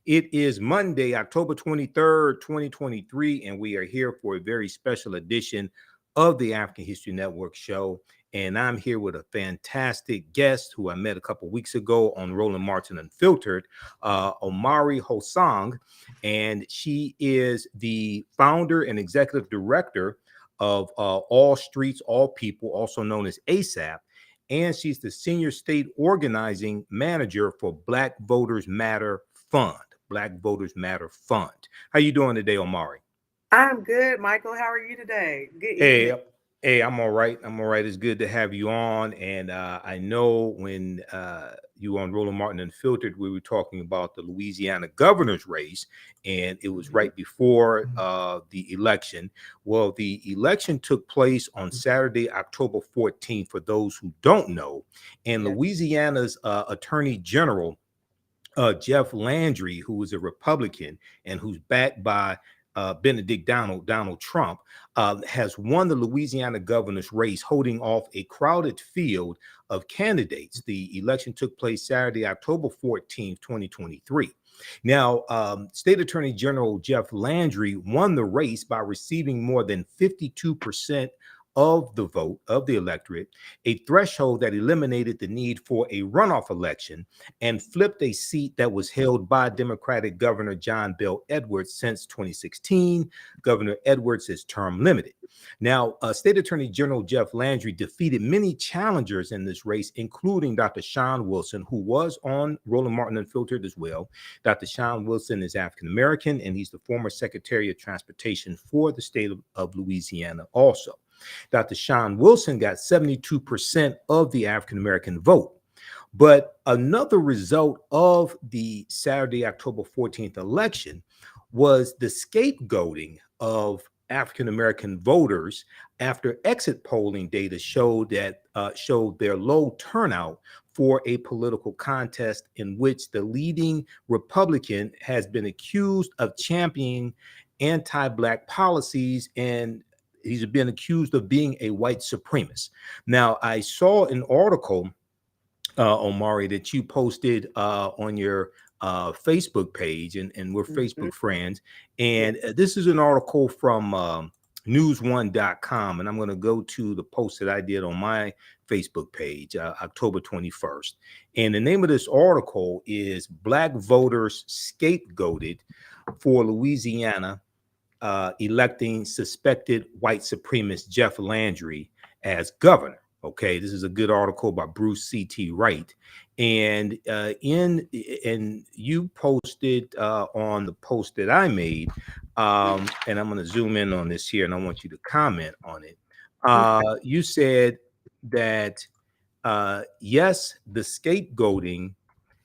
It is Monday, October 23rd, 2023, and we are here for a very special edition of the African History Network show. And I'm here with a fantastic guest who I met a couple weeks ago on Roland Martin Unfiltered, Omari Hosang. And she is the founder and executive director of All Streets, All People, also known as ASAP. And she's the senior state organizing manager for Black Voters Matter Fund. Black Voters Matter Fund. How you doing today, Omari? I'm good, Michael. How are you today? Good evening. Hey, I'm all right. I'm all right. It's good to have you on. And I know when you were on Roland Martin Unfiltered, we were talking about the Louisiana governor's race, and it was right before the election. Well, the election took place on Saturday, October 14th, for those who don't know. And Yes. Louisiana's Attorney General, Jeff Landry, who is a Republican and who's backed by Benedict Donald Trump, has won the Louisiana governor's race, holding off a crowded field of candidates. The election took place Saturday, October 14th, 2023. Now, State Attorney General Jeff Landry won the race by receiving more than 52% of the vote of the electorate, a threshold that eliminated the need for a runoff election and flipped a seat that was held by Democratic Governor Bel Edwards since 2016. Governor Edwards is term limited. Now, State Attorney General Jeff Landry defeated many challengers in this race, including Dr. Shawn Wilson, who was on Roland Martin Unfiltered as well. Dr. Shawn Wilson is African American, and he's the former Secretary of Transportation for the state of Louisiana also. Dr. Shawn Wilson got 72% of the African-American vote. But another result of the Saturday, October 14th election was the scapegoating of African-American voters after exit polling data showed their low turnout for a political contest in which the leading Republican has been accused of championing anti-Black policies, and he's been accused of being a white supremacist. Now, I saw an article, Omari, that you posted on your Facebook page, and we're Facebook friends. And this is an article from news1.com, and I'm going to go to the post that I did on my Facebook page, October 21st. And the name of this article is Black Voters Scapegoated for Louisiana electing suspected white supremacist Jeff Landry as governor. Okay, this is a good article by Bruce CT Wright, and you posted on the post that I made, and I'm going to zoom in on this here, and I want you to comment on it. You said that yes, the scapegoating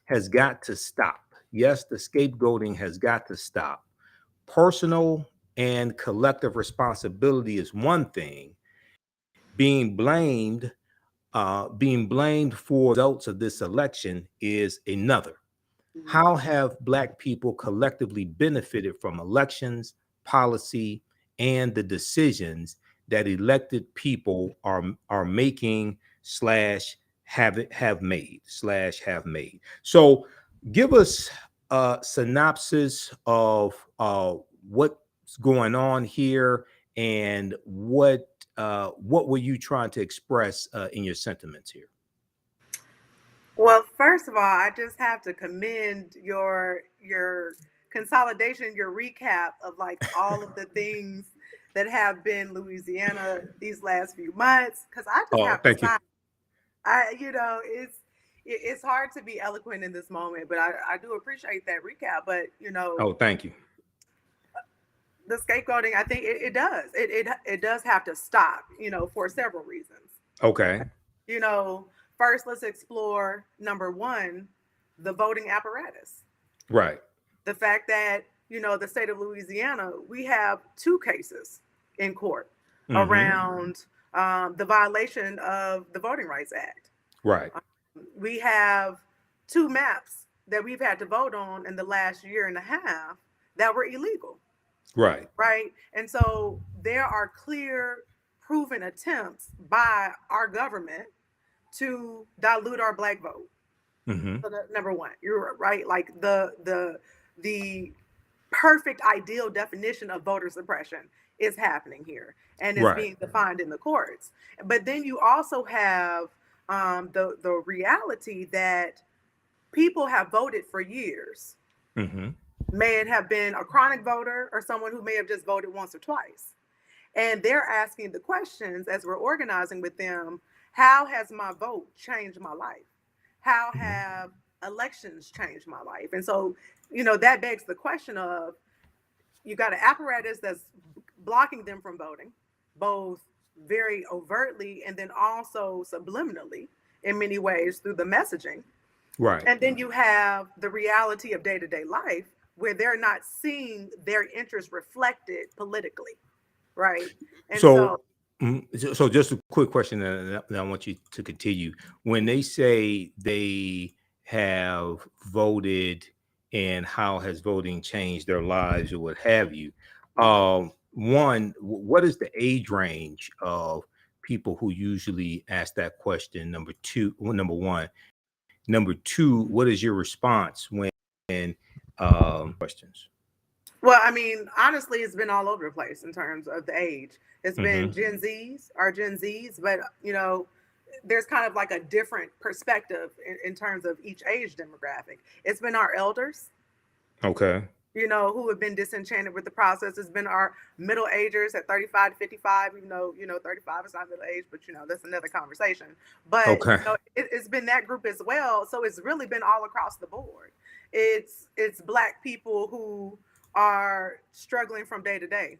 has got to stop. Yes, the scapegoating has got to stop. Personal and collective responsibility is one thing. Being blamed for results of this election is another. How have Black people collectively benefited from elections, policy, and the decisions that elected people are making / have made? So, give us a synopsis of what's going on here, and what were you trying to express in your sentiments here? Well, first of all, I just have to commend your consolidation, your recap of like all of the things that have been Louisiana these last few months. Because I just have to Thank you. stop. It's hard to be eloquent in this moment, but I do appreciate that recap. But Thank you. the scapegoating, I think it does. It does have to stop, for several reasons. Okay. First, let's explore number one, the voting apparatus. Right. The fact that, the state of Louisiana, we have two cases in court around the violation of the Voting Rights Act. Right. We have two maps that we've had to vote on in the last year and a half that were illegal. Right. Right. And so there are clear, proven attempts by our government to dilute our Black vote. So number one, you're right. Like the the perfect ideal definition of voter suppression is happening here and is Right. being defined in the courts. But then you also have the reality that people have voted for years. Mm-hmm. May it have been a chronic voter or someone who may have just voted once or twice. And they're asking the questions as we're organizing with them: how has my vote changed my life? How have elections changed my life? And so, that begs the question of, you got an apparatus that's blocking them from voting, both very overtly and then also subliminally in many ways through the messaging. Right. And then you have the reality of day-to-day life where they're not seeing their interests reflected politically, right? And So, so, so just a quick question, and I want you to continue. When they say they have voted and how has voting changed their lives or what have you, one, what is the age range of people who usually ask that question? Number two, well, number one. Number two, what is your response when questions? well, I mean, honestly, it's been all over the place in terms of the age. It's been Mm-hmm. Gen Zs, but there's kind of like a different perspective in terms of each age demographic. It's been our elders, Okay. who have been disenchanted with the process. It's been our middle agers at 35 to 55, even though, 35 is not middle age, but, that's another conversation. But, Okay. it's been that group as well. So it's really been all across the board. It's Black people who are struggling from day to day,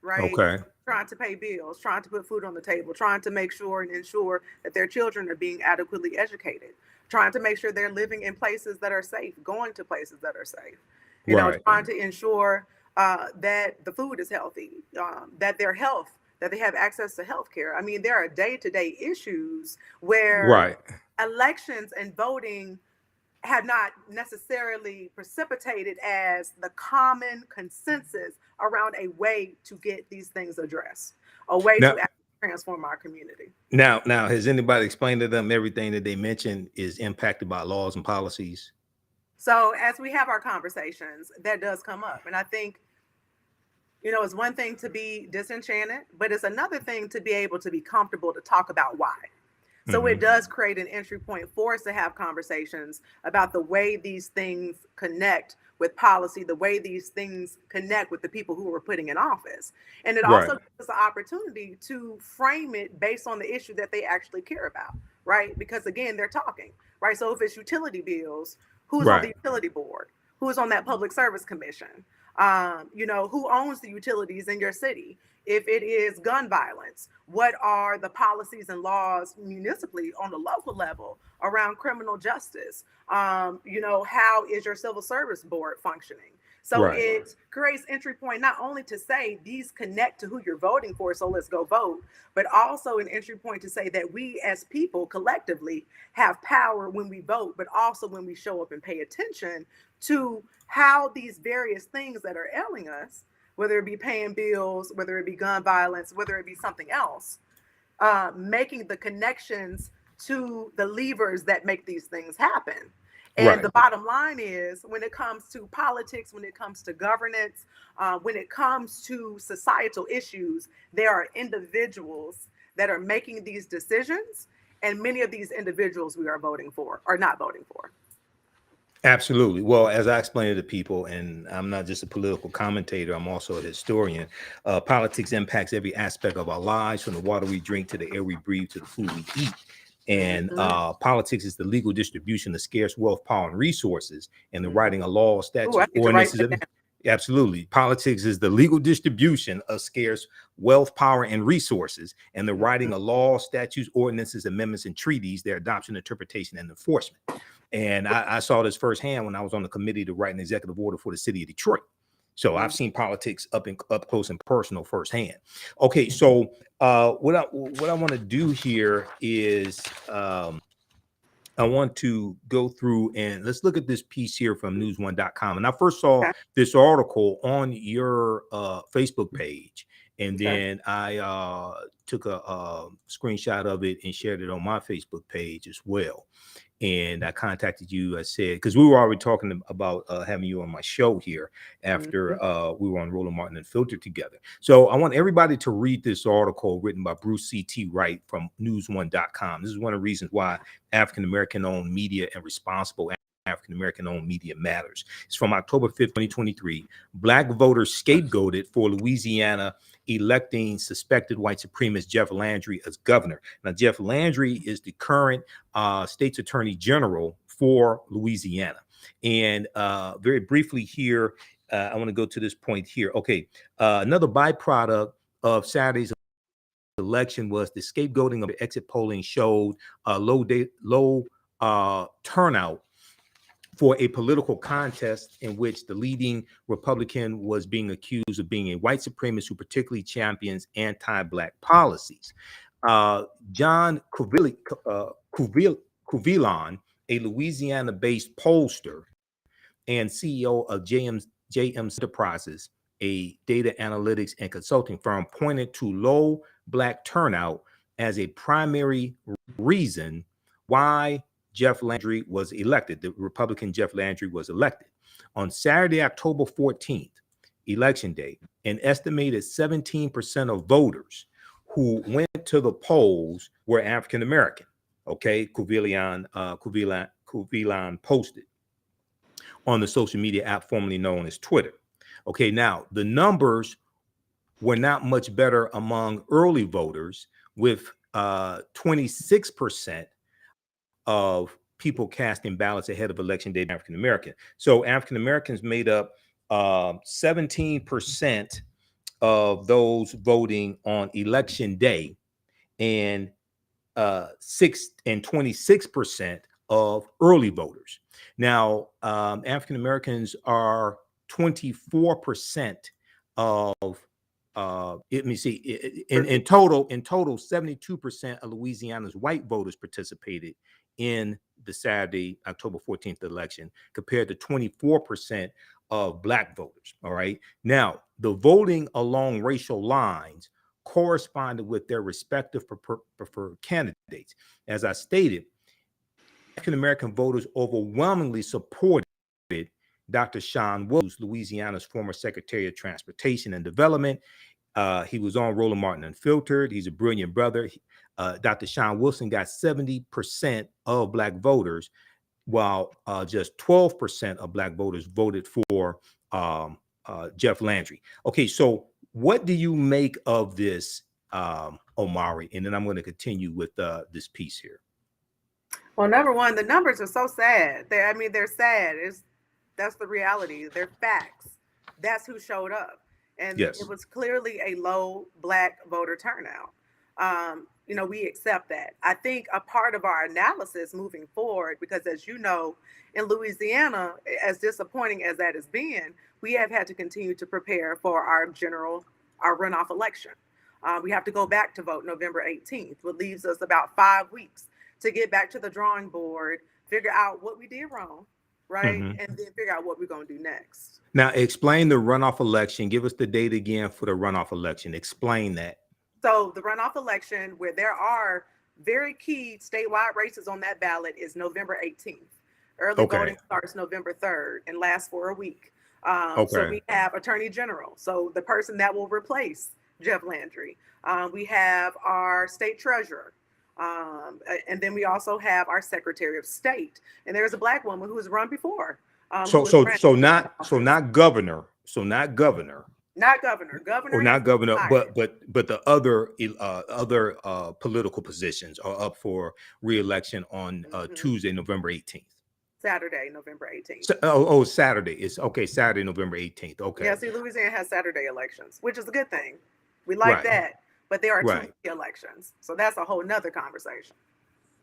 right? Okay. Trying to pay bills, trying to put food on the table, trying to make sure and ensure that their children are being adequately educated, trying to make sure they're living in places that are safe, going to places that are safe, Right. trying to ensure that the food is healthy, that their health, that they have access to health care. I mean, there are day-to-day issues where Right. elections and voting have not necessarily precipitated as the common consensus around a way to get these things addressed, a way Now, to actually transform our community. now, has anybody explained to them everything that they mentioned is impacted by laws and policies? So as we have our conversations, that does come up. And I think, it's one thing to be disenchanted, but it's another thing to be able to be comfortable to talk about why. So it Mm-hmm. does create an entry point for us to have conversations about the way these things connect with policy, the way these things connect with the people who we're putting in office. And it Right. also gives us the opportunity to frame it based on the issue that they actually care about, right? Because again, they're talking, right? So if it's utility bills, who's on the Right. utility board? Who's on that public service commission? Who owns the utilities in your city? If it is gun violence, what are the policies and laws municipally on the local level around criminal justice? How is your civil service board functioning? So Right. it creates entry point not only to say these connect to who you're voting for, so let's go vote, but also an entry point to say that we as people collectively have power when we vote, but also when we show up and pay attention to how these various things that are ailing us, whether it be paying bills, whether it be gun violence, whether it be something else, making the connections to the levers that make these things happen. And Right. the bottom line is, when it comes to politics, when it comes to governance, when it comes to societal issues, there are individuals that are making these decisions. And many of these individuals we are voting for are not voting for. Absolutely. Well, as I explained to people, and I'm not just a political commentator, I'm also a historian. Politics impacts every aspect of our lives, from the water we drink to the air we breathe to the food we eat. And politics is the legal distribution of scarce wealth, power, and resources, and the writing of laws, Ooh, I statutes, need to write ordinances. that down. Absolutely. Politics is the legal distribution of scarce wealth, power, and resources, and the writing of laws, statutes, ordinances, amendments, and treaties, their adoption, interpretation, and enforcement. And I saw this firsthand when I was on the committee to write an executive order for the city of Detroit. So I've seen politics up close and personal firsthand. Okay, so what I want to do here is I want to go through and let's look at this piece here from newsone.com. And I first saw Okay. this article on your Facebook page, and Okay. then I took a screenshot of it and shared it on my Facebook page as well. And I contacted you. I said, because we were already talking about having you on my show here after we were on Roland Martin Unfiltered together. So I want everybody to read this article written by Bruce CT Wright from news1.com. This is one of the reasons why African-American owned media and responsible African-American owned media matters. It's from October 5th, 2023. Black voters scapegoated for Louisiana electing suspected white supremacist Jeff Landry as governor. Now, Jeff Landry is the current state's attorney general for Louisiana. And very briefly here, I want to go to this point here. Okay, another byproduct of Saturday's election was the scapegoating of the exit polling showed low turnout for a political contest in which the leading Republican was being accused of being a white supremacist who particularly champions anti-Black policies. John Cuvillan, a Louisiana-based pollster and CEO of J Enterprises, a data analytics and consulting firm, pointed to low Black turnout as a primary reason why Jeff Landry was elected. The Republican Jeff Landry was elected. On Saturday, October 14th, election day, an estimated 17% of voters who went to the polls were African American. Okay, Cuvillan posted on the social media app formerly known as Twitter. Okay, now the numbers were not much better among early voters, with 26% of people casting ballots ahead of election day African American. So African Americans made up 17% of those voting on election day, and 26% of early voters. Now, African Americans are 24% of let me see, in total, 72% of Louisiana's white voters participated in the Saturday, October 14th election, compared to 24% of Black voters. All right. Now, the voting along racial lines corresponded with their respective preferred candidates. As I stated, African-American voters overwhelmingly supported Dr. Shawn Wilson, Louisiana's former Secretary of Transportation and Development. He was on Roland Martin Unfiltered. He's a brilliant brother. Dr. Shawn Wilson got 70% of Black voters, while just 12% of Black voters voted for Jeff Landry. Okay, so what do you make of this, Omari? And then I'm going to continue with this piece here. Well, number one, the numbers are so sad. They're sad. That's the reality. They're facts. That's who showed up. And yes, it was clearly a low Black voter turnout. We accept that. I think a part of our analysis moving forward, because as you know, in Louisiana, as disappointing as that has been, we have had to continue to prepare for our runoff election. We have to go back to vote November 18th, which leaves us about 5 weeks to get back to the drawing board, figure out what we did wrong, right? And then figure out what we're going to do next. Now, explain the runoff election. Give us the date again for the runoff election. Explain that. So the runoff election, where there are very key statewide races on that ballot, is November 18th. Early voting starts November 3rd and lasts for a week. So we have Attorney General, so the person that will replace Jeff Landry. We have our state treasurer. And then we also have our Secretary of State, and there's a Black woman who has run before. Not governor, but the other political positions are up for re-election on Tuesday, November 18th. Saturday, November 18th. Saturday. It's okay. Saturday, November 18th. Okay. Yeah, see, Louisiana has Saturday elections, which is a good thing. We like that. But there are too many elections. So that's a whole nother conversation.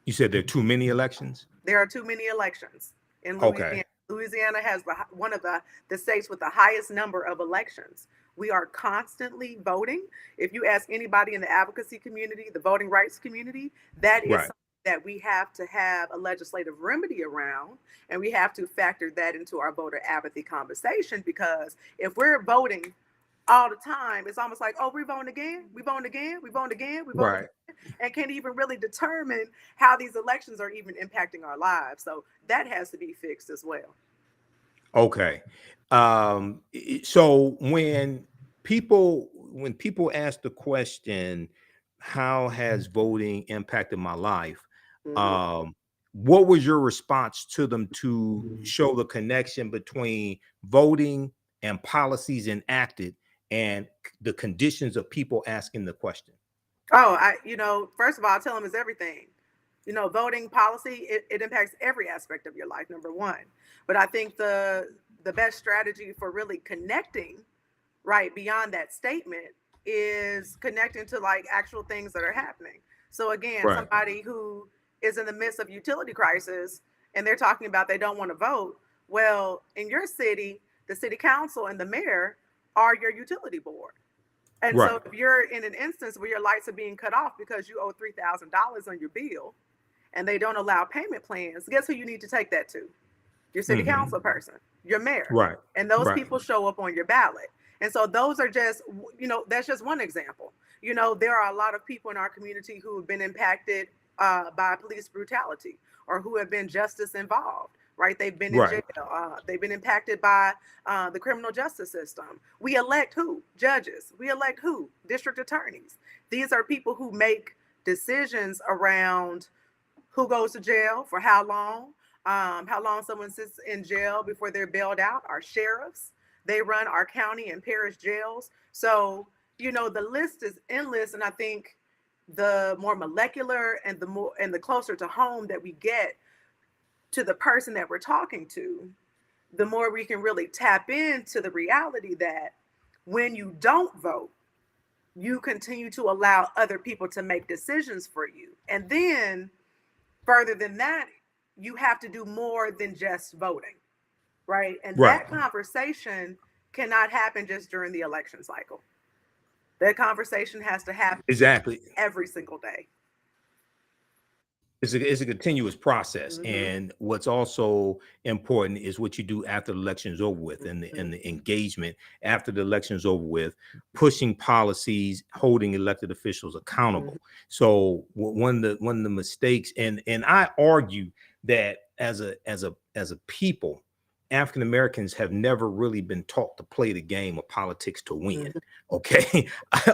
You said there are too many elections? There are too many elections in Louisiana. Okay. Louisiana has one of the states with the highest number of elections. We are constantly voting. If you ask anybody in the advocacy community, the voting rights community, that is something that we have to have a legislative remedy around. And we have to factor that into our voter apathy conversation, because if we're voting all the time. It's almost like, oh, we're voting again, we voting again, we voting again, we voting Right. again, and can't even really determine how these elections are even impacting our lives. So that has to be fixed as well. Okay. So when people ask the question, how has voting impacted my life? Um, what was your response to them to show the connection between voting and policies enacted and the conditions of people asking the question? Oh, first of all, I tell them it's everything. Voting policy, it impacts every aspect of your life, number one. But I think the best strategy for really connecting, right, beyond that statement is connecting to like actual things that are happening. So again, Right. somebody who is in the midst of utility crisis and they're talking about they don't want to vote. Well, in your city, the city council and the mayor are your utility board. And Right. so if you're in an instance where your lights are being cut off because you owe $3,000 on your bill and they don't allow payment plans, guess who you need to take that to? Your city council person, your mayor. Right. And those Right. people show up on your ballot. And so those are just, that's just one example. There are a lot of people in our community who have been impacted by police brutality or who have been justice involved, right? They've been in Right. jail. They've been impacted by the criminal justice system. We elect who? Judges. We elect who? District attorneys. These are people who make decisions around who goes to jail for how long someone sits in jail before they're bailed out. Our sheriffs, they run our county and parish jails. So, the list is endless. And I think the more molecular and the closer to home that we get to the person that we're talking to, the more we can really tap into the reality that when you don't vote, you continue to allow other people to make decisions for you. And then further than that, you have to do more than just voting, right? And Right. that conversation cannot happen just during the election cycle. That conversation has to happen Exactly. every single day. It's a continuous process, and what's also important is what you do after the election is over with, and the engagement after the election is over with, pushing policies, holding elected officials accountable. So one of the mistakes, and I argue that as a people, African Americans have never really been taught to play the game of politics to win. Okay.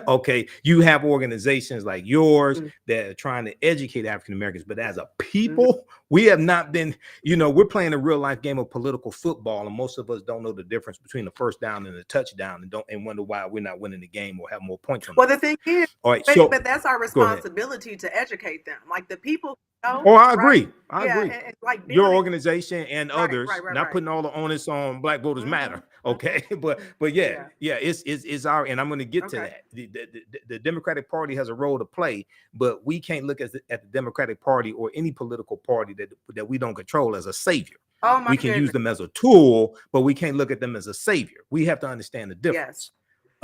Okay. You have organizations like yours that are trying to educate African Americans, but as a people, we have not been, we're playing a real life game of political football, and most of us don't know the difference between the first down and the touchdown, and wonder why we're not winning the game or have more points on Well, the thing is, all right, but that's our responsibility to educate them. Like the people know, oh, I agree. right? I Yeah, agree. and like Your building, organization and others, not putting all the onus on Black Voters Matter. Okay. But yeah, it's our, and I'm going to get to that. The Democratic Party has a role to play, but we can't look at the Democratic Party or any political party that we don't control as a savior. Oh my We can goodness. use them as a tool, but we can't look at them as a savior. We have to understand the difference.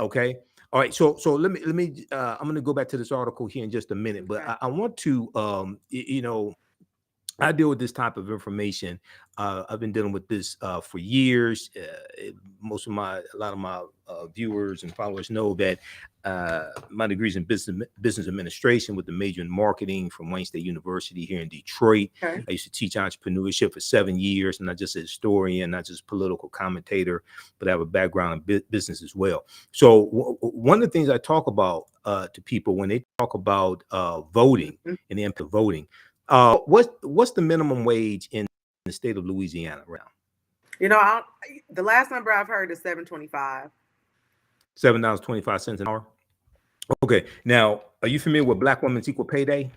Yes. Okay. All right. So let me I'm going to go back to this article here in just a minute, but I want to I deal with this type of information. I've been dealing with this for years. A lot of my viewers and followers know that my degree's in business administration with a major in marketing from Wayne State University here in Detroit. Okay. I used to teach entrepreneurship for 7 years, and not just a historian, not just political commentator, but I have a background in business as well. So one of the things I talk about to people when they talk about voting and the impact of voting, what's the minimum wage in the state of Louisiana around? The last number I've heard is $7.25. $7.25 an hour. Okay. Now, are you familiar with Black Women's Equal Pay Day?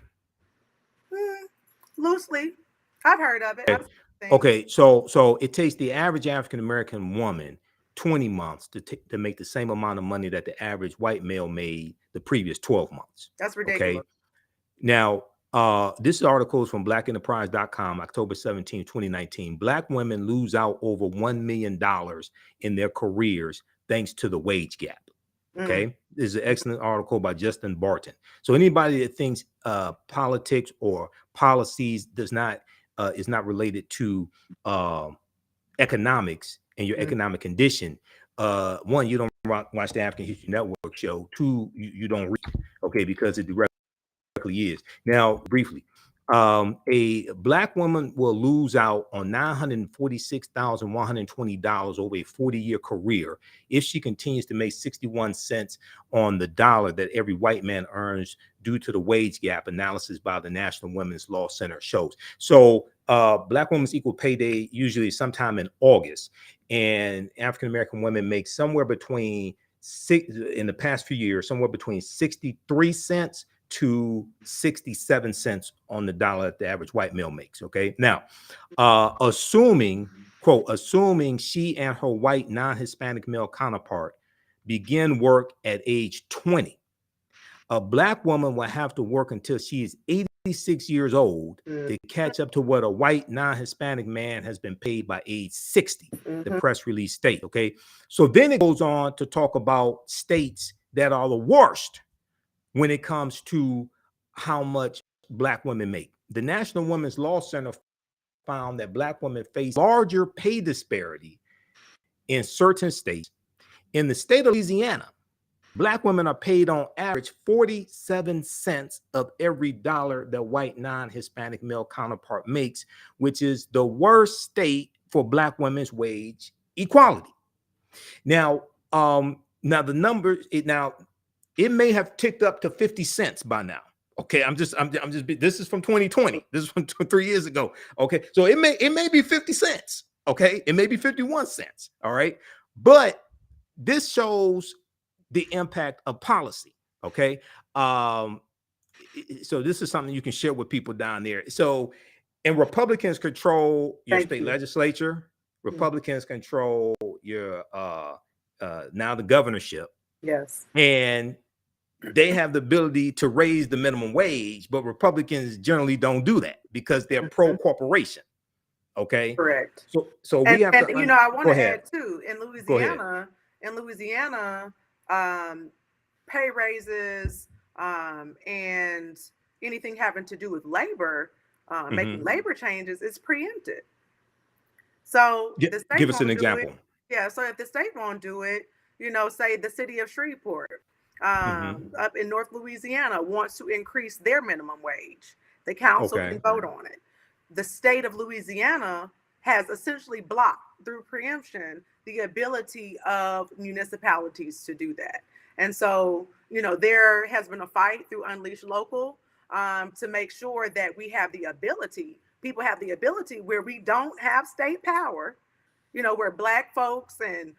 Loosely, I've heard of it. Okay. So it takes the average African American woman 20 months to make the same amount of money that the average white male made the previous 12 months. That's ridiculous. Okay. Now, this article is from blackenterprise.com, October 17, 2019. Black women lose out over $1 million in their careers thanks to the wage gap. Okay. This is an excellent article by Justin Barton. So anybody that thinks politics or policies is not related to economics and your economic condition, one, you don't watch the African History Network show. Two, you don't read, okay, because it directly is. Now, briefly, a black woman will lose out on $946,120 over a 40-year career if she continues to make 61 cents on the dollar that every white man earns due to the wage gap analysis by the National Women's Law Center shows. So Black Women's Equal Pay Day usually sometime in August, and African-American women make somewhere between in the past few years, somewhere between 63 cents to 67 cents on the dollar that the average white male makes. Okay. Now, assuming she and her white non-Hispanic male counterpart begin work at age 20, a black woman will have to work until she is 86 years old to catch up to what a white non-Hispanic man has been paid by age 60, the press release state. Okay. So then it goes on to talk about states that are the worst when it comes to how much black women make. The National Women's Law Center found that black women face larger pay disparity in certain states. In the state of Louisiana, black women are paid on average 47 cents of every dollar that white non-Hispanic male counterpart makes, which is the worst state for black women's wage equality. Now, the numbers, it may have ticked up to 50 cents by now. Okay, this is from 2020. This is from 3 years ago. Okay, so it may be 50 cents. Okay, it may be 51 cents. All right, but this shows the impact of policy. Okay, so this is something you can share with people down there. So, and Republicans control your state legislature. Republicans control your now the governorship. Yes, and they have the ability to raise the minimum wage, but Republicans generally don't do that because they're pro-corporation. Okay, correct. So we have to. I want to add too, in Louisiana, pay raises and anything having to do with labor, making labor changes is preempted. So the state give us an example. Yeah, so if the state won't do it, say the city of Shreveport, up in North Louisiana wants to increase their minimum wage. The council can vote on it. The state of Louisiana has essentially blocked through preemption the ability of municipalities to do that. And so, there has been a fight through Unleash Local to make sure that we have the ability, people have the ability where we don't have state power, where Black folks and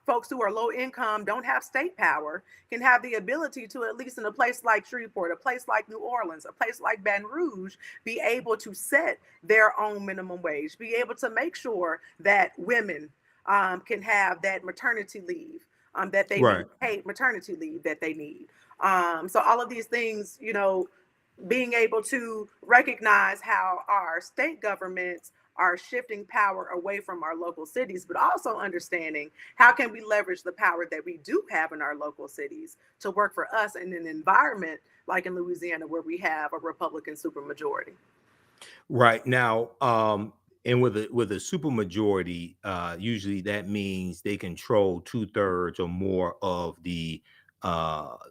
folks who are low income don't have state power, can have the ability to, at least in a place like Shreveport, a place like New Orleans, a place like Baton Rouge, be able to set their own minimum wage, be able to make sure that women can have that maternity leave that they need, paid maternity leave that they need. So all of these things, being able to recognize how our state governments are shifting power away from our local cities, but also understanding how can we leverage the power that we do have in our local cities to work for us in an environment like in Louisiana where we have a Republican supermajority. Right now, and with a supermajority, usually that means they control 2/3 or more of the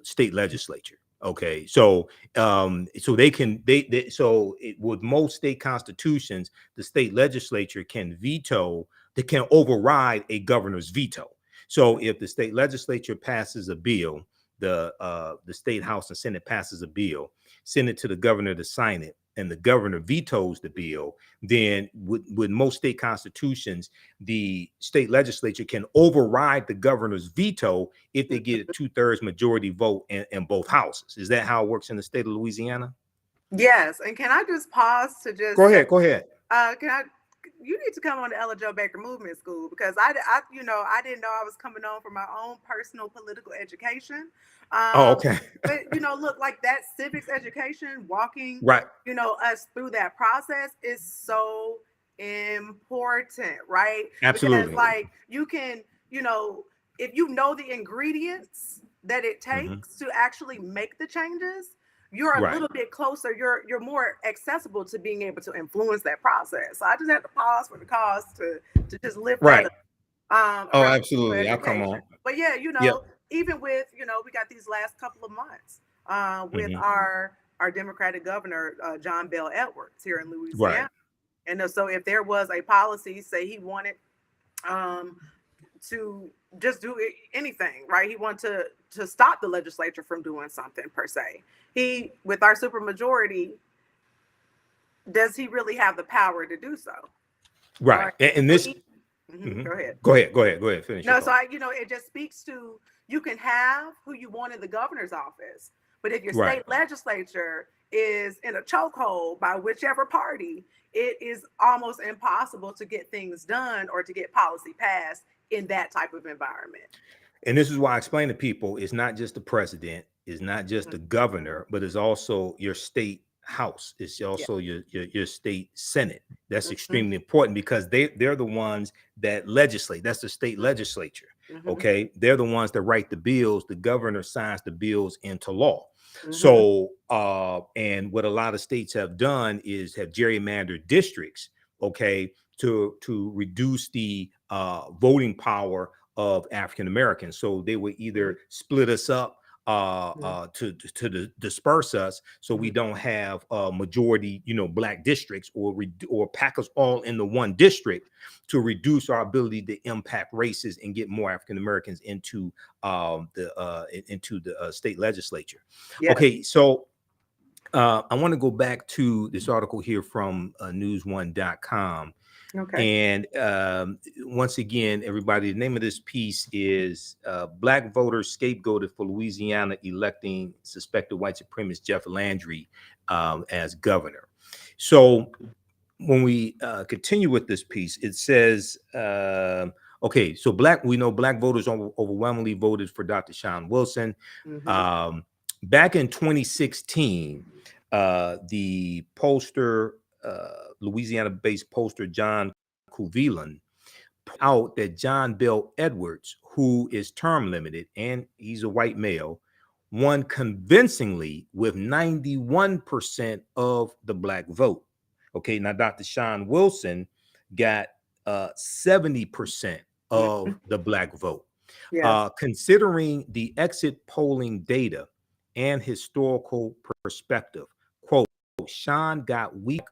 state legislature. Okay, so with most state constitutions, the state legislature can override a governor's veto. So if the state legislature passes a bill, the state house and senate passes a bill, send it to the governor to sign it, and the governor vetoes the bill, then with most state constitutions, the state legislature can override the governor's veto if they get a 2/3 majority vote in both houses. Is that how it works in the state of Louisiana? Yes. And can I just pause to just go ahead? You need to come on the Ella Jo Baker Movement School, because I didn't know I was coming on for my own personal political education. Okay. But look, like that civics education, walking, us through that process is so important, right? Absolutely. Because like you can, if you know the ingredients that it takes to actually make the changes, you're a little bit closer, you're more accessible to being able to influence that process. So I just had to pause for the cause to just lift that up. Oh, around absolutely. I'll come education. on. But yeah, Yep. even with, we got these last couple of months with Hmm. our Democratic governor, John Bel Edwards here in Right. Louisiana. And so if there was a policy, say he wanted um, to just do anything, right? He wanted to stop the legislature from doing something per se. He, with our supermajority, does he really have the power to do so? Right. Right. And So this. Mhm. go ahead. Go ahead. Go ahead. Go ahead. Finish your No, so thought. it just speaks to, you can have who you want in the governor's office, but if your Right. state legislature is in a chokehold by whichever party, it is almost impossible to get things done or to get policy passed in that type of environment. And this is why I explain to people it's not just the president, it's not just the governor, but it's also your state house. It's Yeah. also your state senate. That's Mhm. extremely important because they're the ones that legislate. That's the state legislature. Mhm. Okay. They're the ones that write the bills. The governor signs the bills into law. Mhm. So and what a lot of states have done is have gerrymandered districts, okay, to reduce the voting power of African Americans. So they would Mhm. either split us up Mhm. to disperse us, so we Mhm. don't have majority, black districts, or pack us all into one district to reduce our ability to impact races and get more African Americans into the state legislature. Yes. Okay, so I want to go back to this article here from news1.com. Okay. And once again, everybody, the name of this piece is Black Voters Scapegoated for Louisiana Electing Suspected White Supremacist Jeff Landry as governor. So when we continue with this piece, it says, okay, so we know black voters overwhelmingly voted for Dr. Shawn Wilson. Mhm. Back in 2016, the pollster, Louisiana-based pollster John Kuvilan, out that John Bel Edwards, who is term limited and he's a white male, won convincingly with 91% of the black vote. Okay, now Dr. Shawn Wilson got 70% of Mhm. the black vote. Yes. Considering the exit polling data and historical perspective, quote, Shawn got weak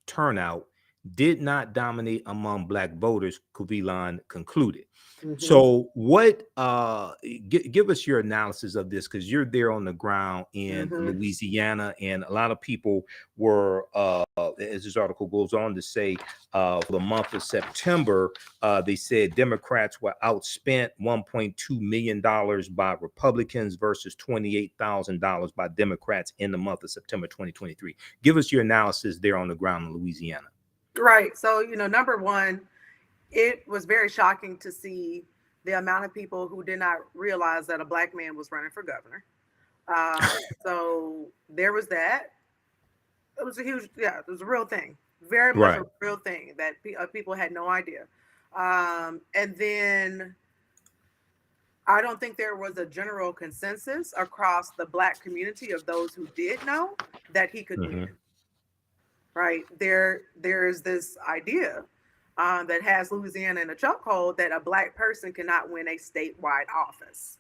turnout, did not dominate among black voters, Kuvilan concluded. Mhm. So what give us your analysis of this, because you're there on the ground in Mhm. Louisiana, and a lot of people were as this article goes on to say, for the month of September, they said Democrats were outspent $1.2 million by Republicans versus $28,000 by Democrats in the month of September 2023. Give us your analysis there on the ground in Louisiana. Right. So, number one, it was very shocking to see the amount of people who did not realize that a black man was running for governor. So there was that. It was a huge, yeah, it was a real thing, very much a Right. real thing that people had no idea. And then I don't think there was a general consensus across the black community of those who did know that he could win. Mhm. Right there's this idea that has Louisiana in a chokehold that a black person cannot win a statewide office.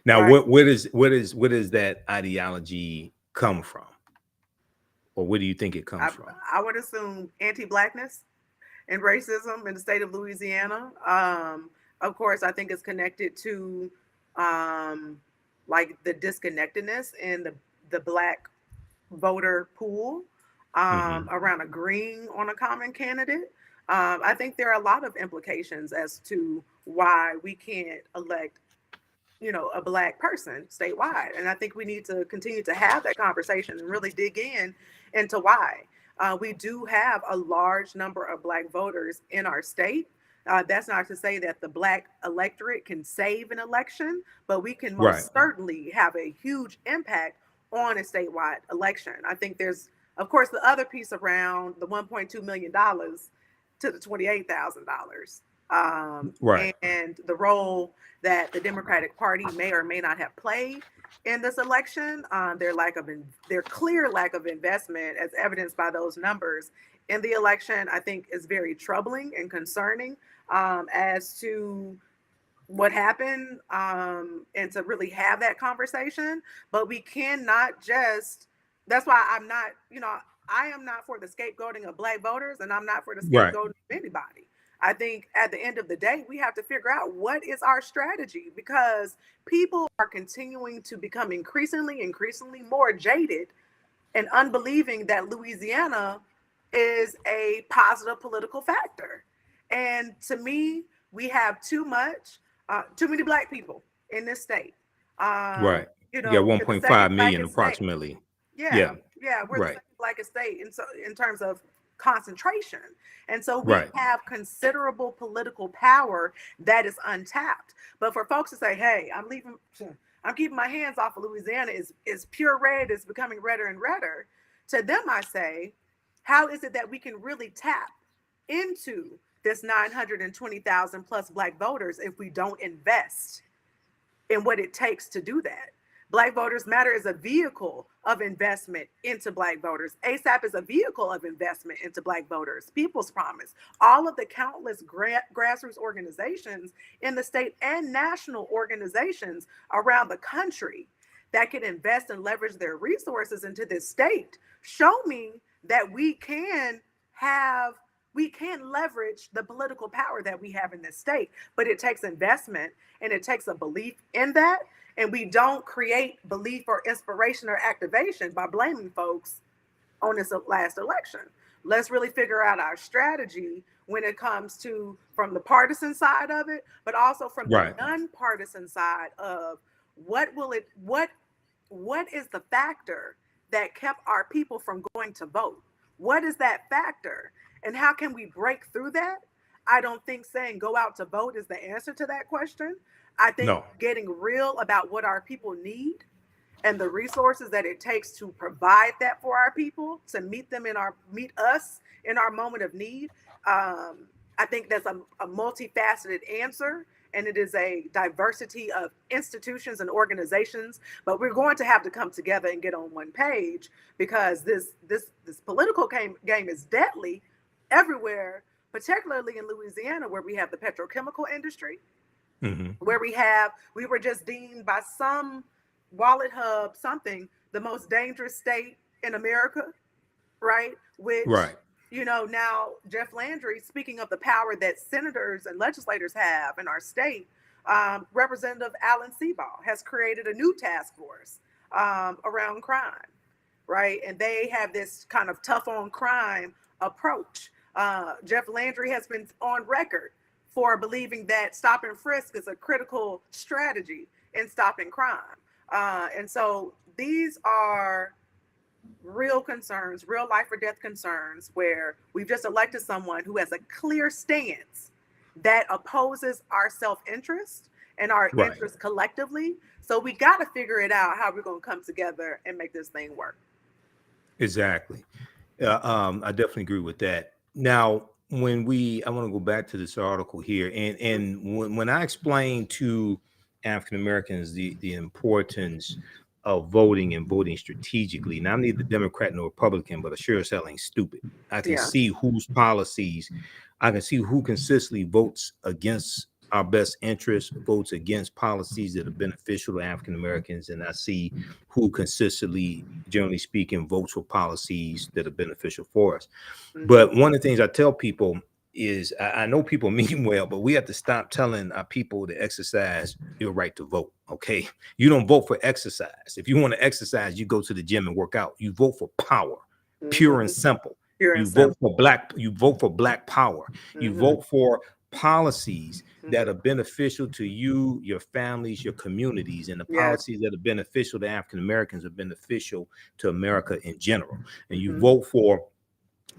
Now, Right. what is that ideology come from, or where do you think it comes I, from? I would assume anti-blackness and racism in the state of Louisiana. Of course, I think it's connected to um, like the disconnectedness in the black voter pool Hmm. around agreeing on a common candidate. I think there are a lot of implications as to why we can't elect, a black person statewide. And I think we need to continue to have that conversation and really dig in into why. We do have a large number of black voters in our state. That's not to say that the black electorate can save an election, but we can Right. most certainly have a huge impact on a statewide election. I think there's, of course, the other piece around the $1.2 million to the $28,000, Right. and the role that the Democratic Party may or may not have played in this election. Their clear lack of investment, as evidenced by those numbers in the election, I think is very troubling and concerning. as to what happened, and to really have that conversation. But we cannot just, that's why I'm not, I am not for the scapegoating of Black voters, and I'm not for the Right. scapegoating of anybody. I think at the end of the day, we have to figure out what is our strategy, because people are continuing to become increasingly more jaded and unbelieving that Louisiana is a positive political factor. And to me, we have too many Black people in this state. Right. You got We're the second 1.5 million blackest state. approximately. Yeah, Yeah. we're the Right. second blackest state, and so in terms of concentration, and so we Right. have considerable political power that is untapped. But for folks to say, "Hey, I'm keeping my hands off of Louisiana," is pure red, is becoming redder and redder. To them, I say, how is it that we can really tap into this 920,000 plus Black voters if we don't invest in what it takes to do that? Black Voters Matter is a vehicle of investment into Black voters. ASAP is a vehicle of investment into Black voters. People's Promise, all of the countless grassroots organizations in the state and national organizations around the country that can invest and leverage their resources into this state show me that we can leverage the political power that we have in this state. But it takes investment, and it takes a belief in that. And we don't create belief or inspiration or activation by blaming folks on this last election. Let's really figure out our strategy when it comes to, from the partisan side of it, but also from the non-partisan side of what is the factor that kept our people from going to vote? What is that factor? And how can we break through that? I don't think saying go out to vote is the answer to that question. I think getting real about what our people need and the resources that it takes to provide that for our people, to meet us in our moment of need. I think that's a multifaceted answer, and it is a diversity of institutions and organizations. But we're going to have to come together and get on one page, because this political game is deadly everywhere, particularly in Louisiana, where we have the petrochemical industry. Where we were just deemed by some wallet hub the most dangerous state in America, right? Which, now Jeff Landry, speaking of the power that senators and legislators have in our state, Representative Alan Seau has created a new task force around crime, right? And they have this kind of tough on crime approach. Jeff Landry has been on record for believing that stop and frisk is a critical strategy in stopping crime. And so these are real concerns, real life or death concerns, where we've just elected someone who has a clear stance that opposes our self-interest and our interests collectively. So we got to figure it out how we're going to come together and make this thing work. Exactly. I definitely agree with that. Now, I want to go back to this article here, and when I explain to African Americans the importance of voting and voting strategically, now I'm neither Democrat nor Republican, but I sure as hell ain't stupid. I can see whose policies, I can see who consistently votes against our best interests, votes against policies that are beneficial to African Americans, and I see who consistently, generally speaking, votes for policies that are beneficial for us. But one of the things I tell people is, I know people mean well, but we have to stop telling our people to exercise your right to vote. Okay, you don't vote for exercise. If you want to exercise, you go to the gym and work out. You vote for power, pure and simple. You vote for black power. You vote for policies that are beneficial to you, your families, your communities, and the policies that are beneficial to African Americans are beneficial to America in general. And you vote for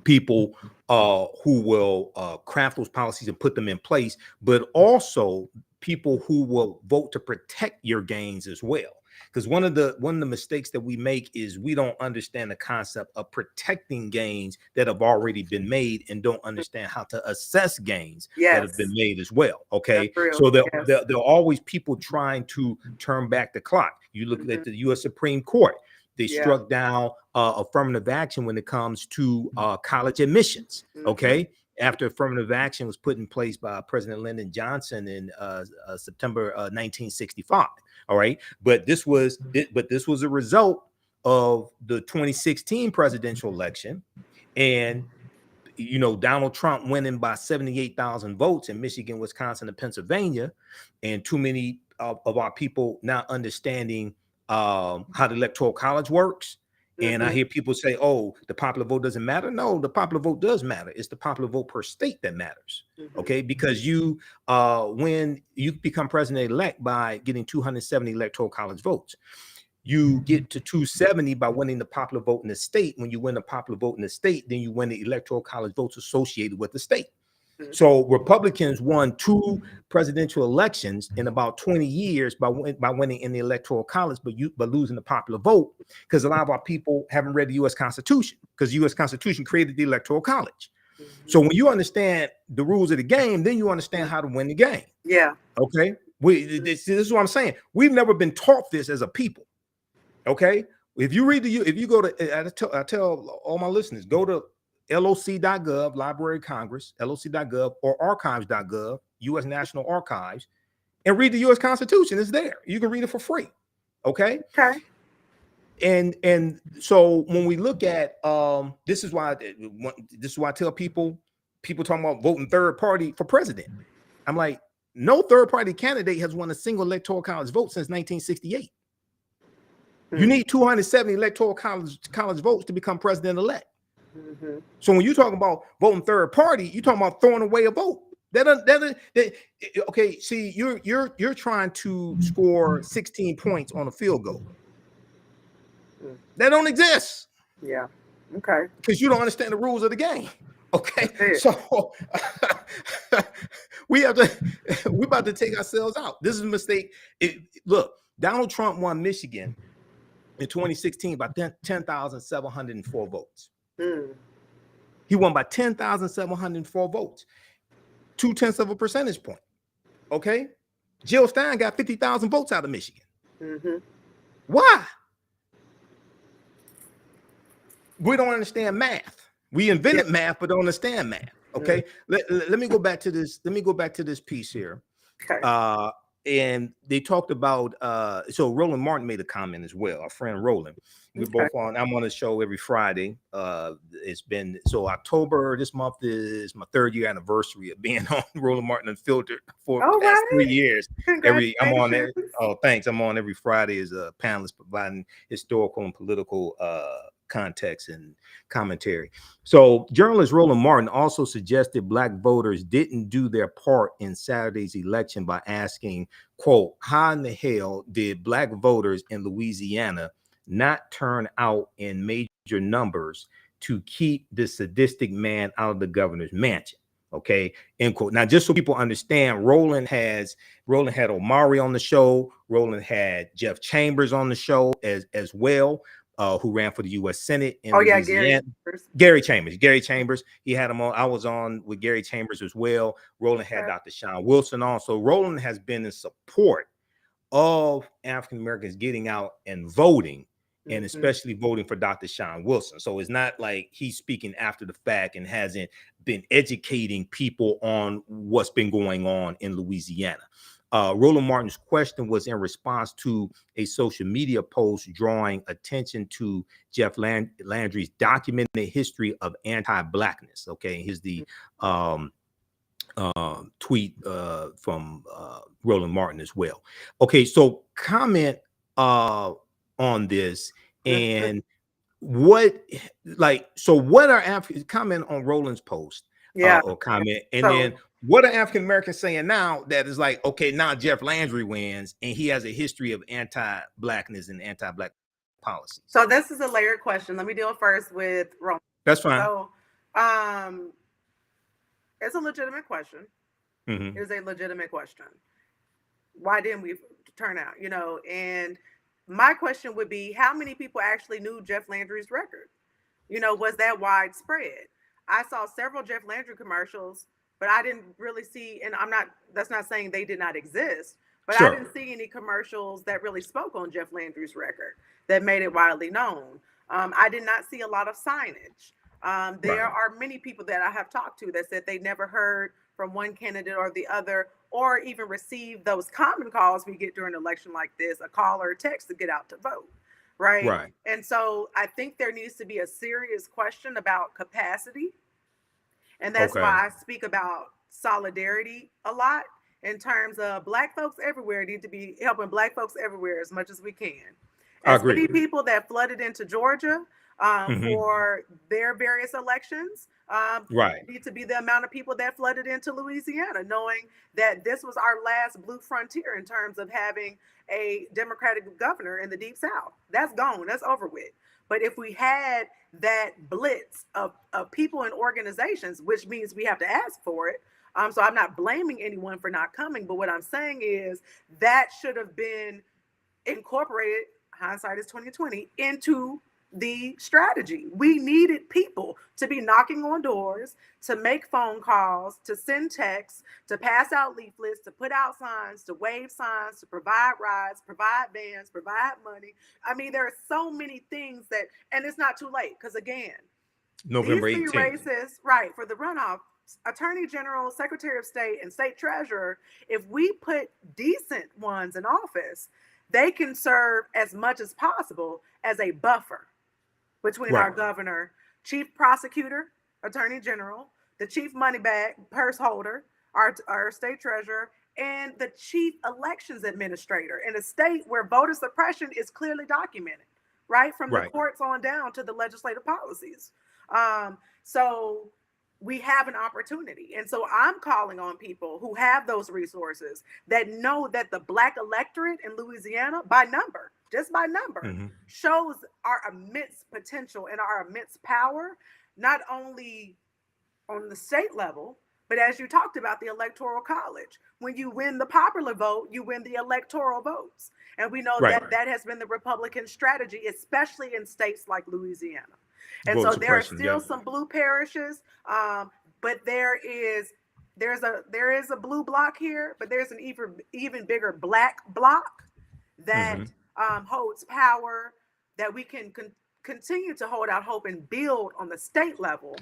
people who will craft those policies and put them in place, but also people who will vote to protect your gains as well. Because one of the mistakes that we make is we don't understand the concept of protecting gains that have already been made, and don't understand how to assess gains that have been made as well. Okay, so there are always people trying to turn back the clock. You look at the U.S. Supreme Court. They struck down affirmative action when it comes to college admissions. Okay. after affirmative action was put in place by President Lyndon Johnson in September 1965. All right, but this was a result of the 2016 presidential election, and Donald Trump winning by 78,000 votes in Michigan, Wisconsin, and Pennsylvania, and too many of our people not understanding how the Electoral College works. And I hear people say, oh, the popular vote doesn't matter. No, the popular vote does matter. It's the popular vote per state that matters. Okay, because when you become president-elect by getting 270 Electoral College votes, you get to 270 by winning the popular vote in the state. When you win the popular vote in the state, then you win the Electoral College votes associated with the state. So Republicans won 2 presidential elections in about 20 years by winning in the Electoral College, but losing the popular vote, because a lot of our people haven't read the U.S. Constitution, because the U.S. Constitution created the Electoral College. So when you understand the rules of the game, then you understand how to win the game. Yeah. Okay. This is what I'm saying. We've never been taught this as a people. Okay. If you go to, I tell all my listeners, go to loc.gov, Library of Congress, loc.gov, or archives.gov, U.S. National Archives, and read the U.S. Constitution. It's there. You can read it for free. Okay. Okay. And so when we look at this is why I tell people talking about voting third party for president. I'm like, no third party candidate has won a single Electoral College vote since 1968. You need 270 Electoral College votes to become president-elect. So when you talk about voting third party, you're talking about throwing away a vote. Okay, see, you're trying to score 16 points on a field goal. That don't exist. Yeah. Okay. Because you don't understand the rules of the game. Okay. So we're about to take ourselves out. This is a mistake. Look, Donald Trump won Michigan in 2016 by 10,704 votes. He won by 10,704 votes, 0.2 of a percentage point. Okay. Jill Stein got 50,000 votes out of Michigan. Why? We don't understand math. We invented math, but don't understand math. Okay. Let me go back to this. Let me go back to this piece here. Okay. And they talked about so Roland Martin made a comment as well. Our friend Roland. We're both on. I'm on the show every Friday. It's been October this month is my 3rd year anniversary of being on Roland Martin Unfiltered for the past 3 years. I'm on there. Oh, thanks. I'm on every Friday as a panelist providing historical and political context and commentary. So journalist Roland Martin also suggested Black voters didn't do their part in Saturday's election by asking, quote, how in the hell did Black voters in Louisiana not turn out in major numbers to keep this sadistic man out of the governor's mansion? Okay, end quote. Now, just so people understand, Roland had Omari on the show. Roland had Jeff Chambers on the show as well. Who ran for the U.S. Senate in Louisiana. Gary Chambers. He had him on. I was on with Gary Chambers as well. Roland had Dr. Shawn Wilson on. So Roland has been in support of African Americans getting out and voting, and especially voting for Dr. Shawn Wilson. So it's not like he's speaking after the fact and hasn't been educating people on what's been going on in Louisiana. Roland Martin's question was in response to a social media post drawing attention to Jeff Landry's documented history of anti-Blackness. Okay, here's the tweet from Roland Martin as well. Okay, so comment on this and what are comment on Roland's post or comment, and then what are African Americans saying now that is like, okay, now Jeff Landry wins and he has a history of anti-Blackness and anti-Black policies? So this is a layered question. Let me deal first with Roland. That's fine. So it's a legitimate question. It is a legitimate question. Why didn't we turn out? And my question would be, how many people actually knew Jeff Landry's record? Was that widespread? I saw several Jeff Landry commercials, but I didn't really see, and that's not saying they did not exist, but I didn't see any commercials that really spoke on Jeff Landry's record that made it widely known. I did not see a lot of signage. There Right. are many people that I have talked to that said they never heard from one candidate or the other, or even received those common calls we get during an election like this, a call or a text to get out to vote. Right. Right. And so I think there needs to be a serious question about capacity. And that's Okay. why I speak about solidarity a lot in terms of Black folks everywhere need to be helping Black folks everywhere as much as we can. I As agree. many people that flooded into Georgia Hmm. for their various elections Right. need to be the amount of people that flooded into Louisiana, knowing that this was our last blue frontier in terms of having a Democratic governor in the Deep South. That's gone. That's over with. But if we had that blitz of people and organizations, which means we have to ask for it. So I'm not blaming anyone for not coming, but what I'm saying is that should have been incorporated, hindsight is 2020, into the strategy. We needed people to be knocking on doors, to make phone calls, to send texts, to pass out leaflets, to put out signs, to wave signs, to provide rides, provide vans, provide money. I mean, there are so many things that, and it's not too late because again, these November three 18th. races, right, for the runoff, Attorney General, Secretary of State, and State Treasurer, if we put decent ones in office, they can serve as much as possible as a buffer between our Right. governor, chief prosecutor, attorney general, the chief money bag purse holder, our state treasurer, and the chief elections administrator in a state where voter suppression is clearly documented, right? From the Right. courts on down to the legislative policies. So we have an opportunity. And so I'm calling on people who have those resources that know that the Black electorate in Louisiana, by number, just by number, Hmm. shows our immense potential and our immense power, not only on the state level, but as you talked about the electoral college. When you win the popular vote, you win the electoral votes. And we know Right. that that has been the Republican strategy, especially in states like Louisiana. And Voter so there are suppression. still Yep. some blue parishes, but there is a blue block here, but there's an even bigger Black block that Hmm. holds power, that we can continue to hold out hope and build on the state level.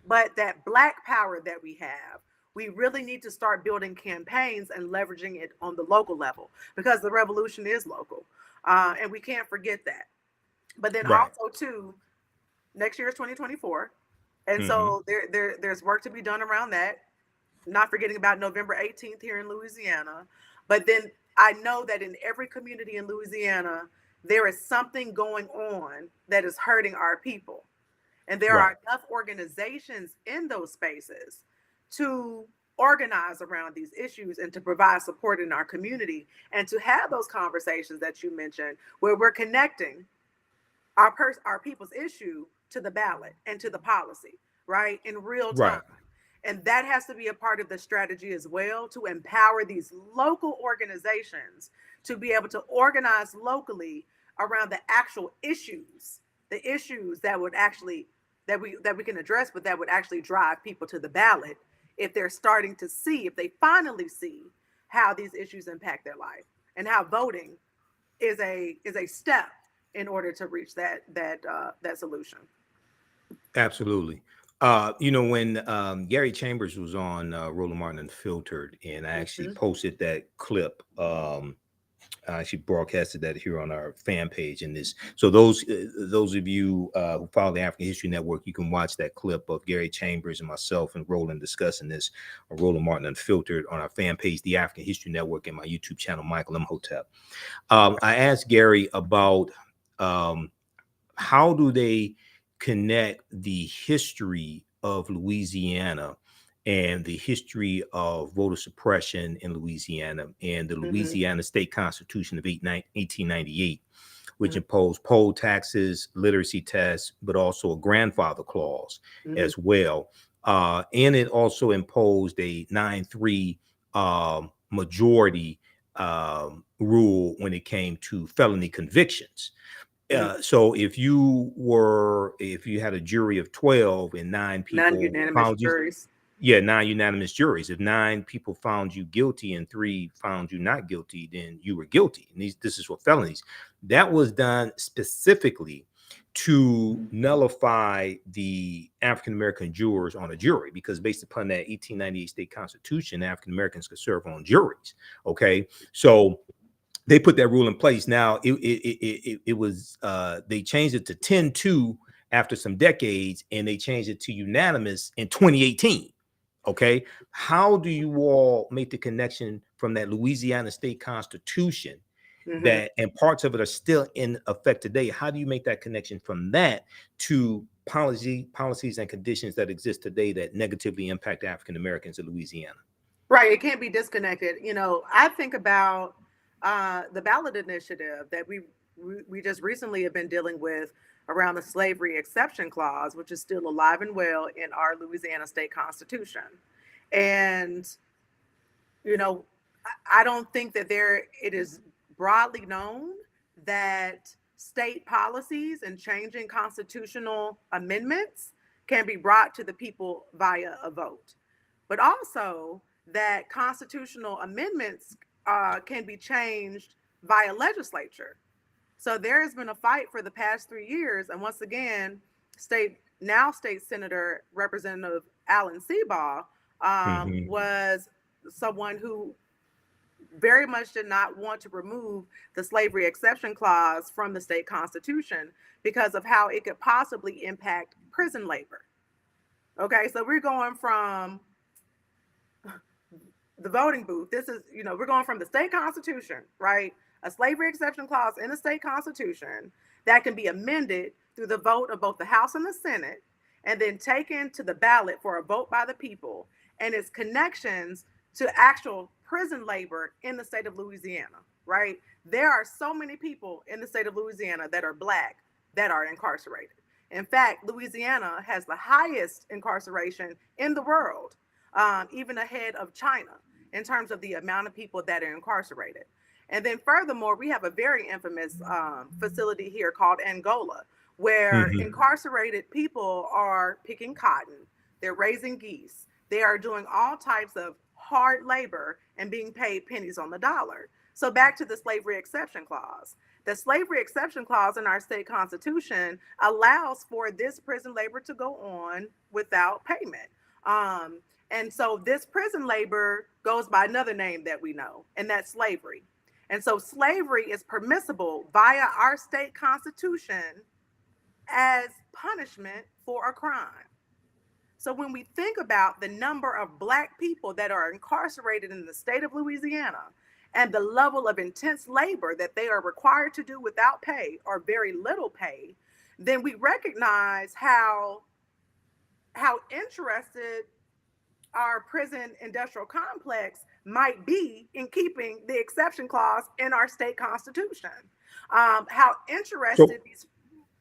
But that Black power that we have, we really need to start building campaigns and leveraging it on the local level because the revolution is local, and we can't forget that. But then Right. also too, next year is 2024, and Hmm. so there's work to be done around that. Not forgetting about November 18th here in Louisiana. But then I know that in every community in Louisiana, there is something going on that is hurting our people. And there Right. are enough organizations in those spaces to organize around these issues and to provide support in our community and to have those conversations that you mentioned where we're connecting our people's issue to the ballot and to the policy, right? In real time. Right. And that has to be a part of the strategy as well, to empower these local organizations to be able to organize locally around the actual issues, the issues that would actually that we can address, but that would actually drive people to the ballot if they're starting to see, if they finally see how these issues impact their life and how voting is a step in order to reach that solution. Absolutely. When Gary Chambers was on Roland Martin Unfiltered, and I actually Mhm. posted that clip. I actually broadcasted that here on our fan page. And this, so those of you who follow the African History Network, you can watch that clip of Gary Chambers and myself and Roland discussing this on Roland Martin Unfiltered on our fan page, the African History Network, and my YouTube channel, Michael Imhotep. I asked Gary about how do they connect the history of Louisiana and the history of voter suppression in Louisiana and the Mhm. Louisiana State Constitution of 1898, which Mhm. imposed poll taxes, literacy tests, but also a grandfather clause Mhm. as well. And it also imposed a 9-3 majority rule when it came to felony convictions. Mhm. So if you had a jury of 12 and nine people Non-unanimous found you, juries. yeah, nine unanimous juries. If nine people found you guilty and three found you not guilty, then you were guilty. And this is for felonies. That was done specifically to nullify the African American jurors on a jury, because based upon that 1898 state constitution, African Americans could serve on juries. Okay, so they put that rule in place. Now it was they changed it to 10-2 after some decades, and they changed it to unanimous in 2018. Okay, how do you all make the connection from that Louisiana state constitution that, and parts of it are still in effect today? How do you make that connection from that to policies and conditions that exist today that negatively impact African Americans in Louisiana? Right, it can't be disconnected. I think about the ballot initiative that we just recently have been dealing with around the slavery exception clause, which is still alive and well in our Louisiana state constitution. And I don't think that it is broadly known that state policies and changing constitutional amendments can be brought to the people via a vote, but also that constitutional amendments can be changed via legislature. So there has been a fight for the past 3 years, and once again, state Senator Representative Alan Seau was someone who very much did not want to remove the slavery exception clause from the state constitution because of how it could possibly impact prison labor. Okay, so we're going from the voting booth. This is, we're going from the state constitution, right? A slavery exception clause in the state constitution that can be amended through the vote of both the House and the Senate, and then taken to the ballot for a vote by the people, and its connections to actual prison labor in the state of Louisiana, right? There are so many people in the state of Louisiana that are Black that are incarcerated. In fact, Louisiana has the highest incarceration in the world, even ahead of China in terms of the amount of people that are incarcerated. And then furthermore, we have a very infamous facility here called Angola, where incarcerated people are picking cotton, they're raising geese, they are doing all types of hard labor and being paid pennies on the dollar. So back to the slavery exception clause. The slavery exception clause in our state constitution allows for this prison labor to go on without payment. And so this prison labor goes by another name that we know, and that's slavery. And so slavery is permissible via our state constitution as punishment for a crime. So when we think about the number of Black people that are incarcerated in the state of Louisiana and the level of intense labor that they are required to do without pay or very little pay, then we recognize how interested our prison industrial complex might be in keeping the exception clause in our state constitution. How interested these.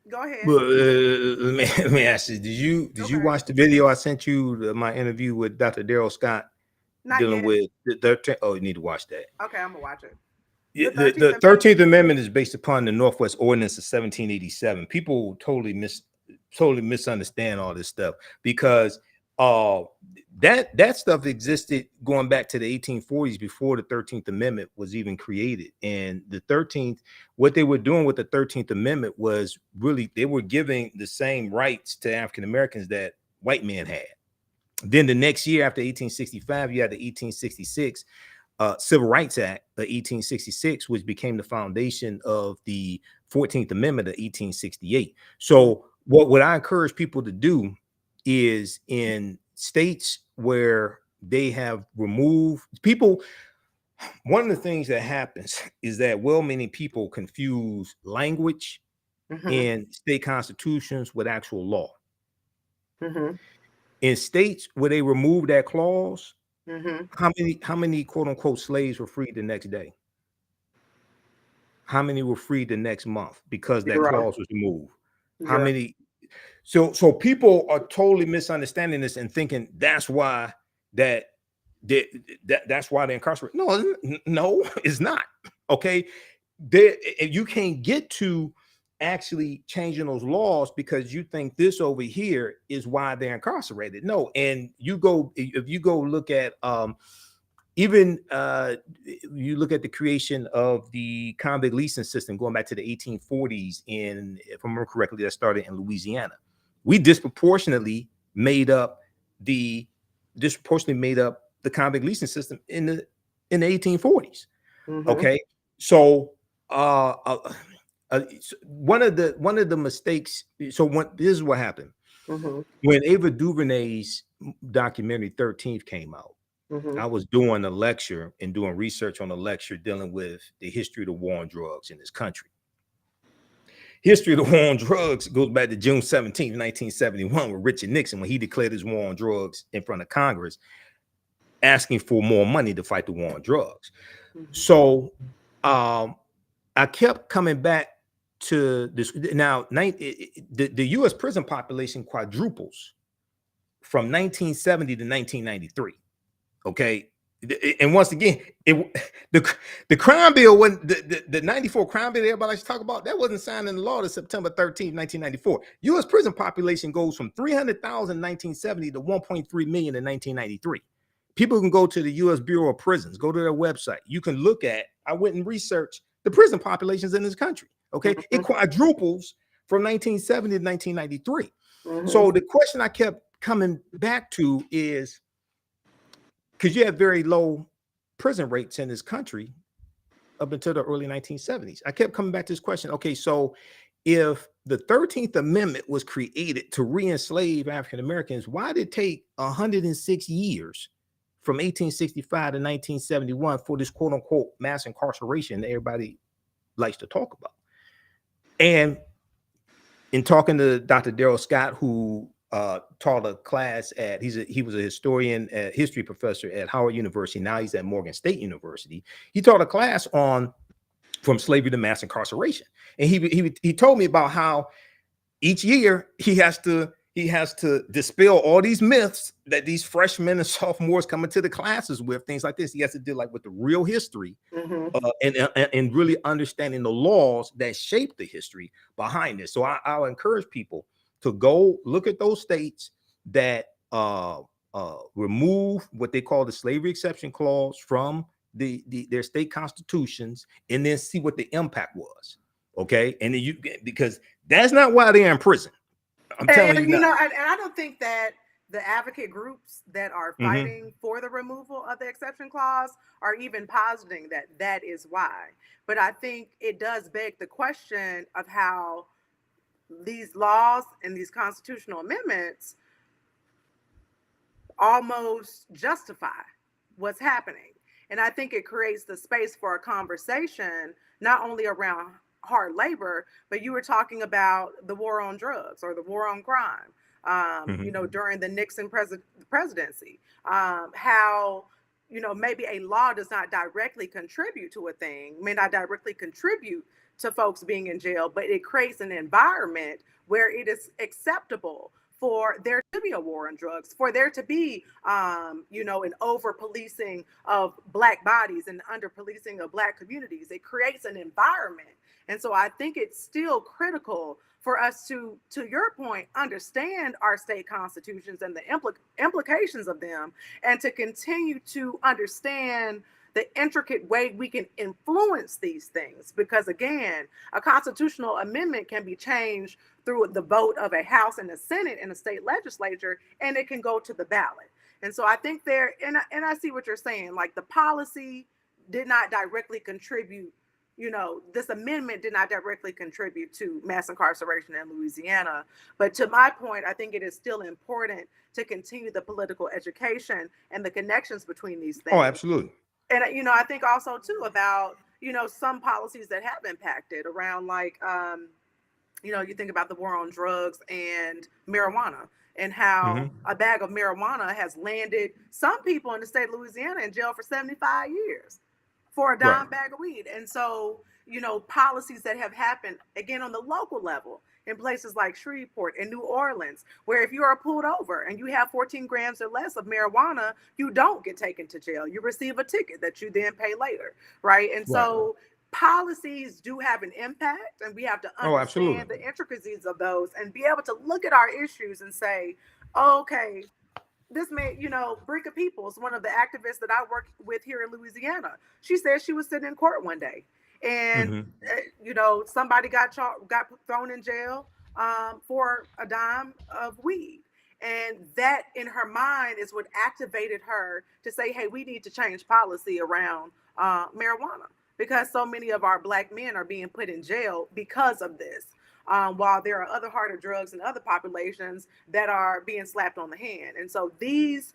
Go ahead. Well, let me ask you: Did you watch the video I sent you? My interview with Dr. Darrell Scott dealing with the 13th. Oh, you need to watch that. Okay, I'm gonna watch it. The 13th Amendment is based upon the Northwest Ordinance of 1787. People totally misunderstand all this stuff because that stuff existed going back to the 1840s before the 13th Amendment was even created. And the 13th, what they were doing with the 13th Amendment was really, they were giving the same rights to African Americans that white men had. Then the next year after 1865, you had the 1866 Civil Rights Act of 1866, which became the foundation of the 14th Amendment of 1868. So what I encourage people to do is in states where they have removed people, one of the things that happens is that well-meaning people confuse language in state constitutions with actual law. In states where they remove that clause, how many quote unquote slaves were freed the next day? How many were freed the next month because that clause was removed? How many? So people are totally misunderstanding this and thinking that's why that's why they're incarcerated. No, it's not. Okay, you can't get to actually changing those laws because you think this over here is why they're incarcerated. No, and if you go look at even you look at the creation of the convict leasing system going back to the 1840s, in, if I remember correctly, that started in Louisiana. We disproportionately made up the convict leasing system in the 1840s. Okay, so one of the mistakes. So this is what happened when Ava DuVernay's documentary 13th came out. I was doing a lecture and doing research on a lecture dealing with the history of the war on drugs in this country. History of the war on drugs goes back to June 17th, 1971, with Richard Nixon, when he declared his war on drugs in front of Congress, asking for more money to fight the war on drugs. So I kept coming back to this. Now, the U.S. prison population quadruples from 1970 to 1993. Okay. And once again, the crime bill, when the 94 crime bill everybody likes to talk about, that wasn't signed into law to September 13th, 1994. U.S. prison population goes from 300,000 in 1970 to 1.3 million in 1993. People can go to the U.S. Bureau of Prisons, go to their website. You can look at, I went and researched the prison populations in this country. Okay. It quadruples from 1970 to 1993. So the question I kept coming back to is, because you have very low prison rates in this country up until the early 1970s. I kept coming back to this question. Okay, so if the 13th Amendment was created to re-enslave African Americans, why did it take 106 years from 1865 to 1971 for this quote unquote mass incarceration that everybody likes to talk about? And in talking to Dr. Darrell Scott, who taught a class at, he was a historian, history professor at Howard University. Now he's at Morgan State University. He taught a class on from slavery to mass incarceration. And he told me about how each year he has to dispel all these myths that these freshmen and sophomores come into the classes with, things like this. He has to deal like with the real history and really understanding the laws that shape the history behind this. So I'll encourage people to go look at those states that remove what they call the slavery exception clause from their state constitutions, and then see what the impact was. Okay, and then because that's not why they're in prison. I'm telling you, and I don't think that the advocate groups that are fighting for the removal of the exception clause are even positing that is why. But I think it does beg the question of how these laws and these constitutional amendments almost justify what's happening. And I think it creates the space for a conversation, not only around hard labor, but you were talking about the war on drugs or the war on crime, during the Nixon presidency, how, maybe a law does not directly contribute to a thing, may not directly contribute to folks being in jail, but it creates an environment where it is acceptable for there to be a war on drugs, for there to be, an over policing of Black bodies and under policing of Black communities. It creates an environment. And so I think it's still critical for us to your point, understand our state constitutions and the implications of them, and to continue to understand the intricate way we can influence these things. Because again, a constitutional amendment can be changed through the vote of a House and a Senate and a state legislature, and it can go to the ballot. And so I think and I see what you're saying, like the policy did not directly contribute, this amendment did not directly contribute to mass incarceration in Louisiana. But to my point, I think it is still important to continue the political education and the connections between these things. Oh, absolutely. And, I think also too about, some policies that have impacted around, like, you think about the war on drugs and marijuana, and how a bag of marijuana has landed some people in the state of Louisiana in jail for 75 years for a dime bag of weed. And so, policies that have happened, again, on the local level, in places like Shreveport and New Orleans, where if you are pulled over and you have 14 grams or less of marijuana, you don't get taken to jail. You receive a ticket that you then pay later, right? And so policies do have an impact, and we have to understand the intricacies of those and be able to look at our issues and say, okay, this man, Brika Peoples, one of the activists that I work with here in Louisiana, she said she was sitting in court one day, and somebody got thrown in jail for a dime of weed, and that in her mind is what activated her to say, "Hey, we need to change policy around marijuana because so many of our Black men are being put in jail because of this." While there are other harder drugs in other populations that are being slapped on the hand. And so these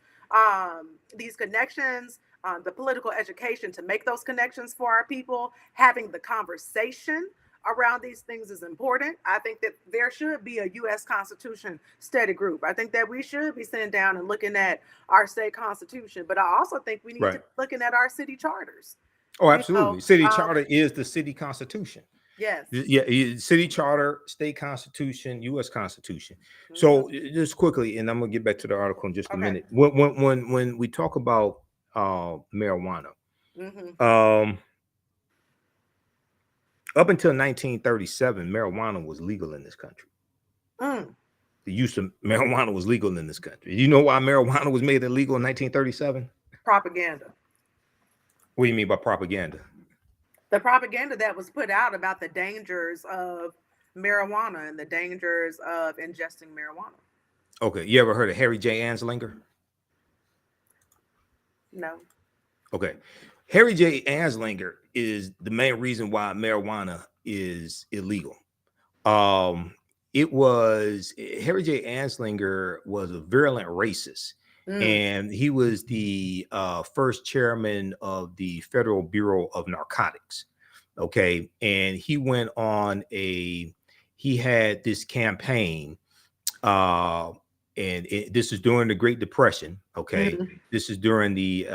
connections, the political education to make those connections for our people, having the conversation around these things is important. I think that there should be a U.S. Constitution study group. I think that we should be sitting down and looking at our state constitution, but I also think we need to be looking at our city charters. Oh, absolutely. City charter is the city constitution. Yes. Yeah. City charter, state constitution, U.S. Constitution. So just quickly, and I'm gonna get back to the article in just a minute. When we talk about marijuana, up until 1937, marijuana was legal in this country. The use of marijuana was legal in this country. You know why marijuana was made illegal in 1937? Propaganda. What do you mean by propaganda? The propaganda that was put out about the dangers of marijuana and the dangers of ingesting marijuana. Okay. You ever heard of Harry J. Anslinger? No. Okay. Harry J. Anslinger is the main reason why marijuana is illegal. Harry J. Anslinger was a virulent racist. And he was the first chairman of the Federal Bureau of Narcotics. Okay. And he went on he had this campaign, and this is during the Great Depression. Okay. This is during the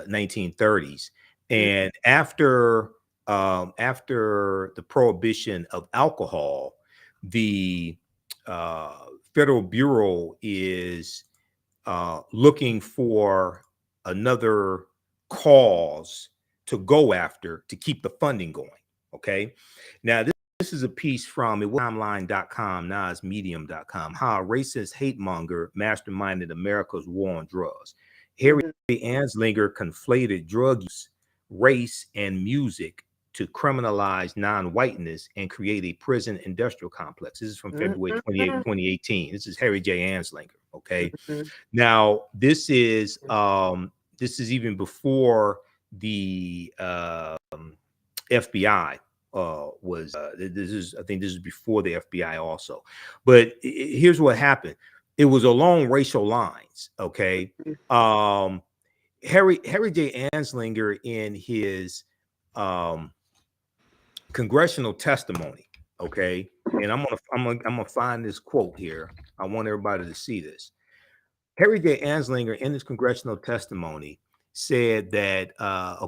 1930s. And after the prohibition of alcohol, the Federal Bureau is looking for another cause to go after to keep the funding going. Okay. Now, this is a piece from timeline.com, now it's medium.com, how a racist hate monger masterminded America's war on drugs. Harry Anslinger conflated drug use, race, and music to criminalize non-whiteness and create a prison industrial complex. This is from February 28, 2018. This is Harry J. Anslinger. Okay. Now, this is even before the FBI was. I think this is before the FBI also. But here's what happened. It was along racial lines. Okay. Harry J. Anslinger, in his congressional testimony. Okay. And I'm gonna find this quote here. I want everybody to see this. Harry J. Anslinger, in his congressional testimony, said that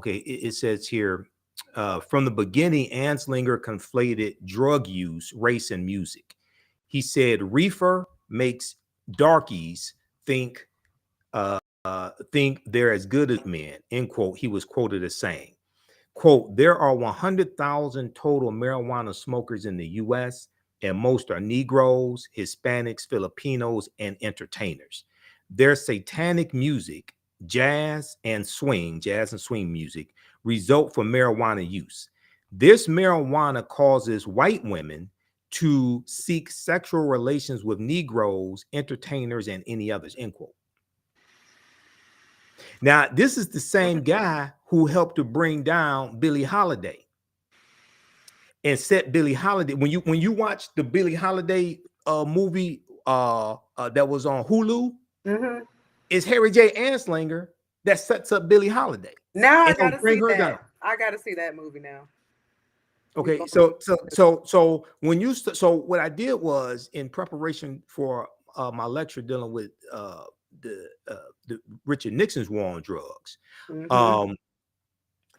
it says here, from the beginning, Anslinger conflated drug use, race, and music. He said reefer makes darkies think they're as good as men, end quote. He was quoted as saying, quote, there are 100,000 total marijuana smokers in the U.S., and most are Negroes, Hispanics, Filipinos, and entertainers. Their satanic music, jazz and swing music, result from marijuana use. This marijuana causes white women to seek sexual relations with Negroes, entertainers, and any others, end quote. Now, this is the same guy who helped to bring down Billie Holiday and set Billie Holiday. When you watch the Billie Holiday movie that was on Hulu, it's Harry J. Anslinger that sets up Billie Holiday. Now I gotta see that. Down. I gotta see that movie now. Okay, so what I did was, in preparation for my lecture dealing with the Richard Nixon's war on drugs,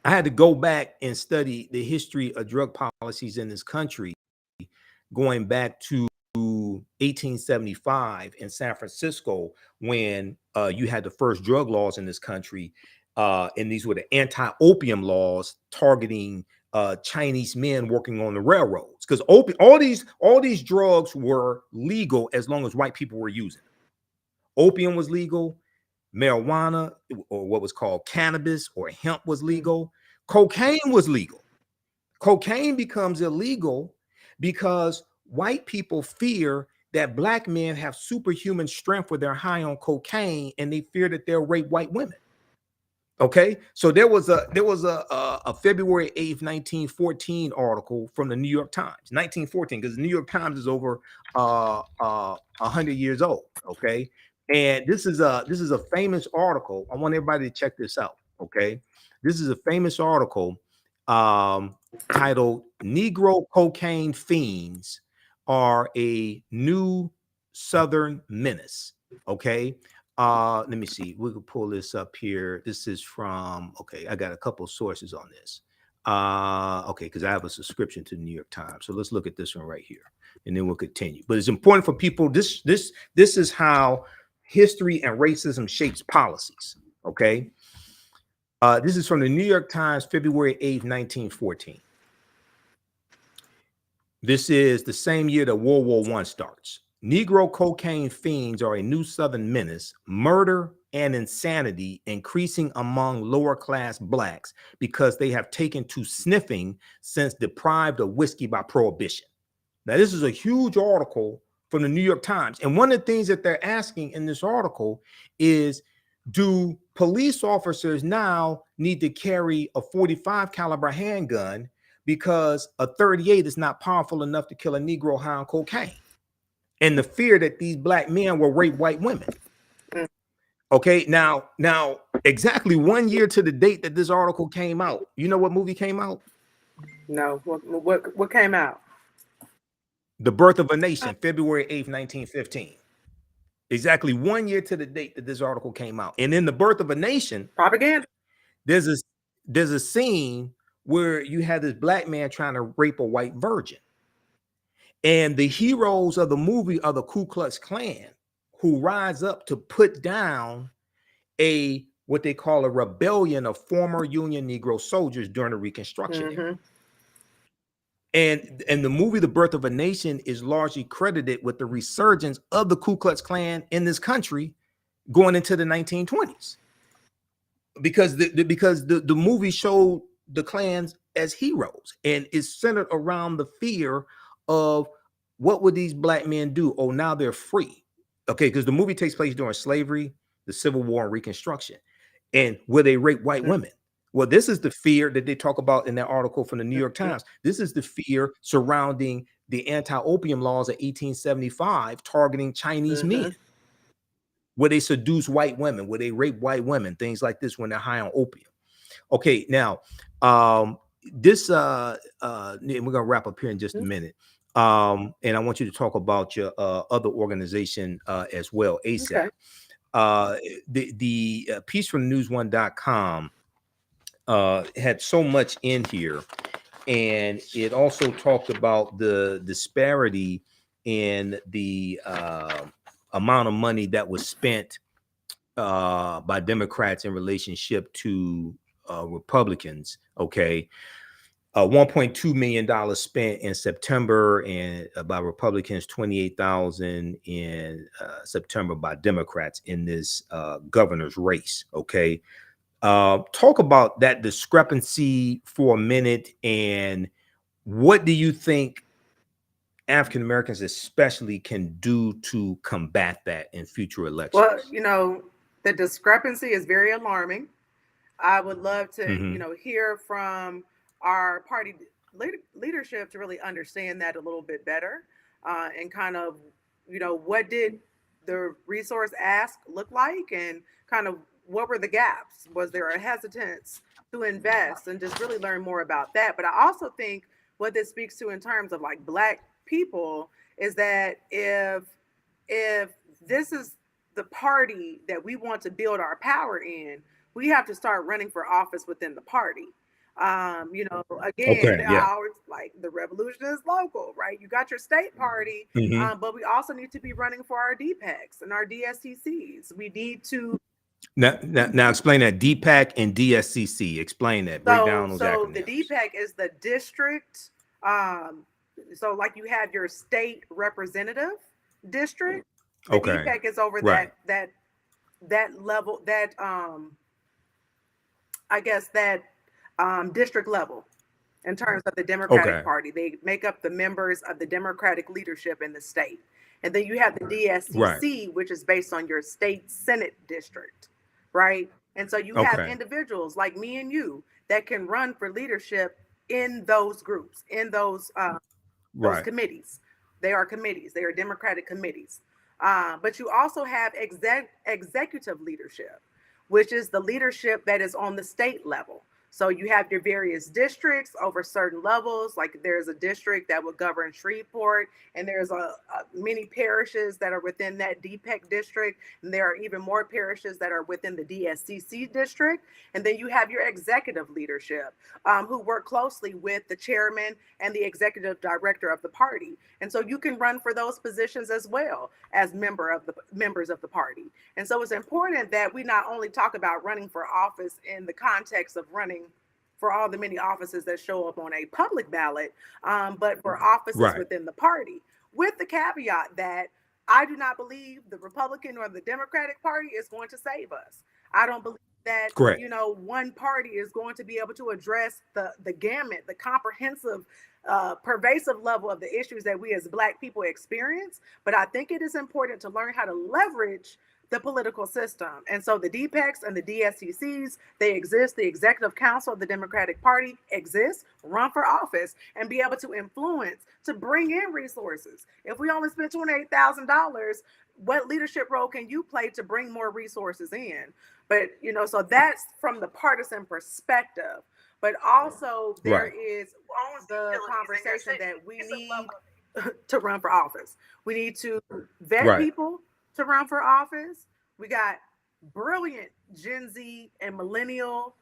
I had to go back and study the history of drug policies in this country, going back to 1875 in San Francisco, when you had the first drug laws in this country, and these were the anti-opium laws targeting Chinese men working on the railroads, because all these drugs were legal as long as white people were using them. Opium was legal, marijuana, or what was called cannabis or hemp, was legal. Cocaine was legal. Cocaine becomes illegal because white people fear that black men have superhuman strength when they're high on cocaine, and they fear that they'll rape white women. Okay, so there was a February 8th, 1914 article from the New York Times, 1914, because the New York Times is over 100 years old. Okay, and this is a famous article. I want everybody to check this out. Okay, this is a famous article titled "Negro Cocaine Fiends Are a New Southern Menace." Okay, let me see. We could pull this up here. This is from, okay, I got a couple of sources on this. Okay, because I have a subscription to the New York Times. So let's look at this one right here, and then we'll continue. But it's important for people. This is how history and racism shapes policies. Okay. This is from the New York Times, February 8th, 1914. This is the same year that World War I starts. Negro cocaine fiends are a new Southern menace, murder and insanity increasing among lower class blacks because they have taken to sniffing since deprived of whiskey by prohibition. Now, this is a huge article from the New York Times. And one of the things that they're asking in this article is, do police officers now need to carry a 45 caliber handgun because a 38 is not powerful enough to kill a Negro high on cocaine? And the fear that these black men will rape white women. Okay, now exactly 1 year to the date that this article came out, you know what movie came out? No, what came out? The Birth of a Nation, February 8th, 1915. Exactly 1 year to the date that this article came out. And in The Birth of a Nation, Propaganda. there's a scene where you have this black man trying to rape a white virgin. And the heroes of the movie are the Ku Klux Klan, who rise up to put down what they call a rebellion of former Union Negro soldiers during the Reconstruction era. And the movie The Birth of a Nation is largely credited with the resurgence of the Ku Klux Klan in this country going into the 1920s. Because the movie showed the Klans as heroes, and it's centered around the fear of what would these black men do? Oh, now they're free. Okay, because the movie takes place during slavery, the Civil War, and Reconstruction, and where they rape white women. Well, this is the fear that they talk about in that article from the New York Times. This is the fear surrounding the anti-opium laws of 1875 targeting Chinese men, where they seduce white women, where they rape white women, things like this when they're high on opium. Okay, now this we're gonna wrap up here in just a minute. And I want you to talk about your other organization as well, ASAP. The piece from news1.com had so much in here, and it also talked about the disparity in the amount of money that was spent by Democrats in relationship to Republicans. Okay. $1.2 million spent in September and by Republicans, 28,000 in September by Democrats in this governor's race. Okay. Talk about that discrepancy for a minute, and what do you think African Americans especially can do to combat that in future elections? Well, you know, the discrepancy is very alarming. I would love to, you know, hear from our party leadership to really understand that a little bit better, and kind of, you know, what did the resource ask look like, and kind of what were the gaps? Was there a hesitance to invest, and just really learn more about that? But I also think what this speaks to in terms of like Black people is that if this is the party that we want to build our power in, we have to start running for office within the party. You know, again, I always like the revolution is local, right? You got your state party, but we also need to be running for our DPACs and our DSCCs. We need to now explain that DPAC and DSCC. Explain that. Break down those acronyms. The DPAC is the district. So like you have your state representative district. The DPAC is over that level, that I guess that district level in terms of the Democratic Okay. Party. They make up the members of the Democratic leadership in the state. And then you have the Right. DSCC, which is based on your state Senate district, right? And so you have Okay. individuals like me and you that can run for leadership in those groups, in those Right. committees. They are committees. They are Democratic committees. But you also have executive leadership, which is the leadership that is on the state level. So you have your various districts over certain levels. Like there's a district that will govern Shreveport, and there's a many parishes that are within that DPEC district, and there are even more parishes that are within the DSCC district. And then you have your executive leadership, who work closely with the chairman and the executive director of the party. And so you can run for those positions as well as members of the party. And so it's important that we not only talk about running for office in the context of running for all the many offices that show up on a public ballot, but for offices Right. within the party, with the caveat that I do not believe the Republican or the Democratic Party is going to save us. I don't believe that, Correct. one party is going to be able to address the gamut, the comprehensive, pervasive level of the issues that we as Black people experience. But I think it is important to learn how to leverage the political system. And so the DPECs and the DSCCs, they exist. The Executive Council of the Democratic Party exists. Run for office and be able to influence, to bring in resources. If we only spend $28,000, what leadership role can you play to bring more resources in? But, so that's from the partisan perspective. But also there Right. is the conversation that we need to run for office. We need to vet Right. people to run for office. We got brilliant Gen Z and millennials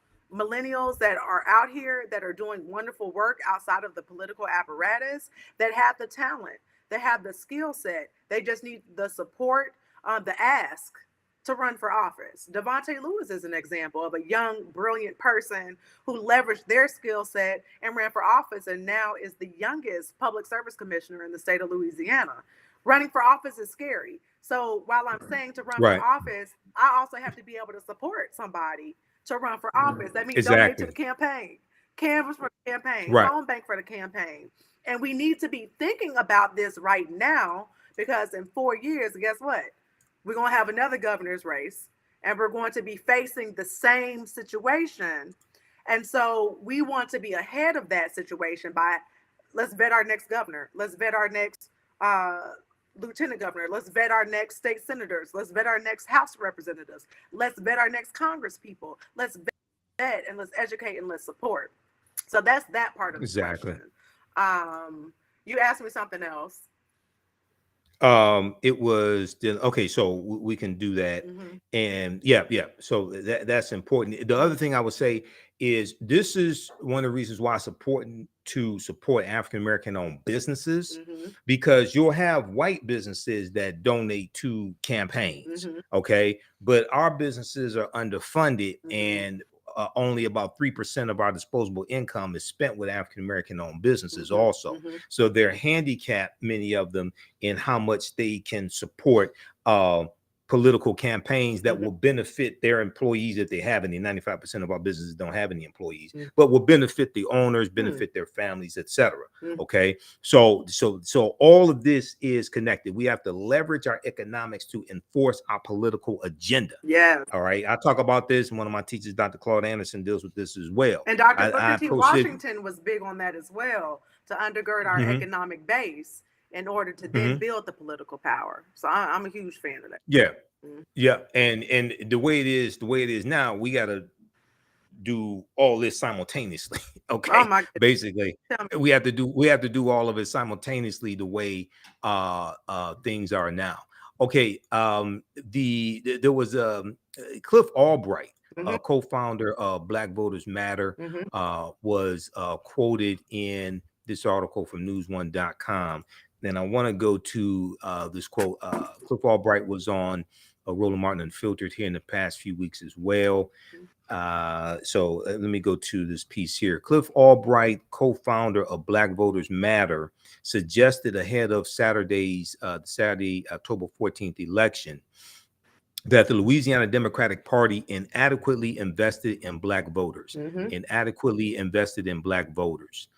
that are out here that are doing wonderful work outside of the political apparatus, that have the talent, that have the skill set. They just need the support, the ask to run for office. Devontae Lewis is an example of a young, brilliant person who leveraged their skill set and ran for office, and now is the youngest public service commissioner in the state of Louisiana. Running for office is scary. So while I'm saying to run Right. for office, I also have to be able to support somebody to run for office. That means donate to Exactly. the campaign, canvas for the campaign, Right. phone bank for the campaign. And we need to be thinking about this right now, because in 4 years, guess what? We're going to have another governor's race, and we're going to be facing the same situation. And so we want to be ahead of that situation by, let's vet our next governor. Let's vet our next lieutenant governor. Let's vet our next state senators. Let's vet our next House representatives. Let's vet our next Congress people. Let's vet and let's educate and let's support. So that's that part of the Exactly. question. You asked me something else. It was okay, so we can do that. And yeah, so that's important. The other thing I would say is this is one of the reasons why it's important to support African American owned businesses, because you'll have white businesses that donate to campaigns, okay, but our businesses are underfunded, and only about 3% of our disposable income is spent with African American owned businesses also. So they're handicapped, many of them, in how much they can support political campaigns that will benefit their employees if they have any. 95% of our businesses don't have any employees, but will benefit the owners, benefit their families, etc. Okay, so all of this is connected. We have to leverage our economics to enforce our political agenda. Yeah. All right, I talk about this. One of my teachers, Dr. Claude Anderson, deals with this as well. And Dr. Booker T. Washington was big on that as well, to undergird our economic base in order to then build the political power. So I'm a huge fan of that. Yeah. Yeah. And the way it is now, we got to do all this simultaneously. Okay. Oh my goodness. Basically, we have to do all of it simultaneously the way things are now. Okay. There was Cliff Albright, co-founder of Black Voters Matter, was quoted in this article from news1.com. Then I want to go to this quote. Cliff Albright was on Roland Martin Unfiltered here in the past few weeks as well. So let me go to this piece here. Cliff Albright, co-founder of Black Voters Matter, suggested ahead of Saturday, October 14th election, that the Louisiana Democratic Party inadequately invested in black voters. Inadequately invested in black voters.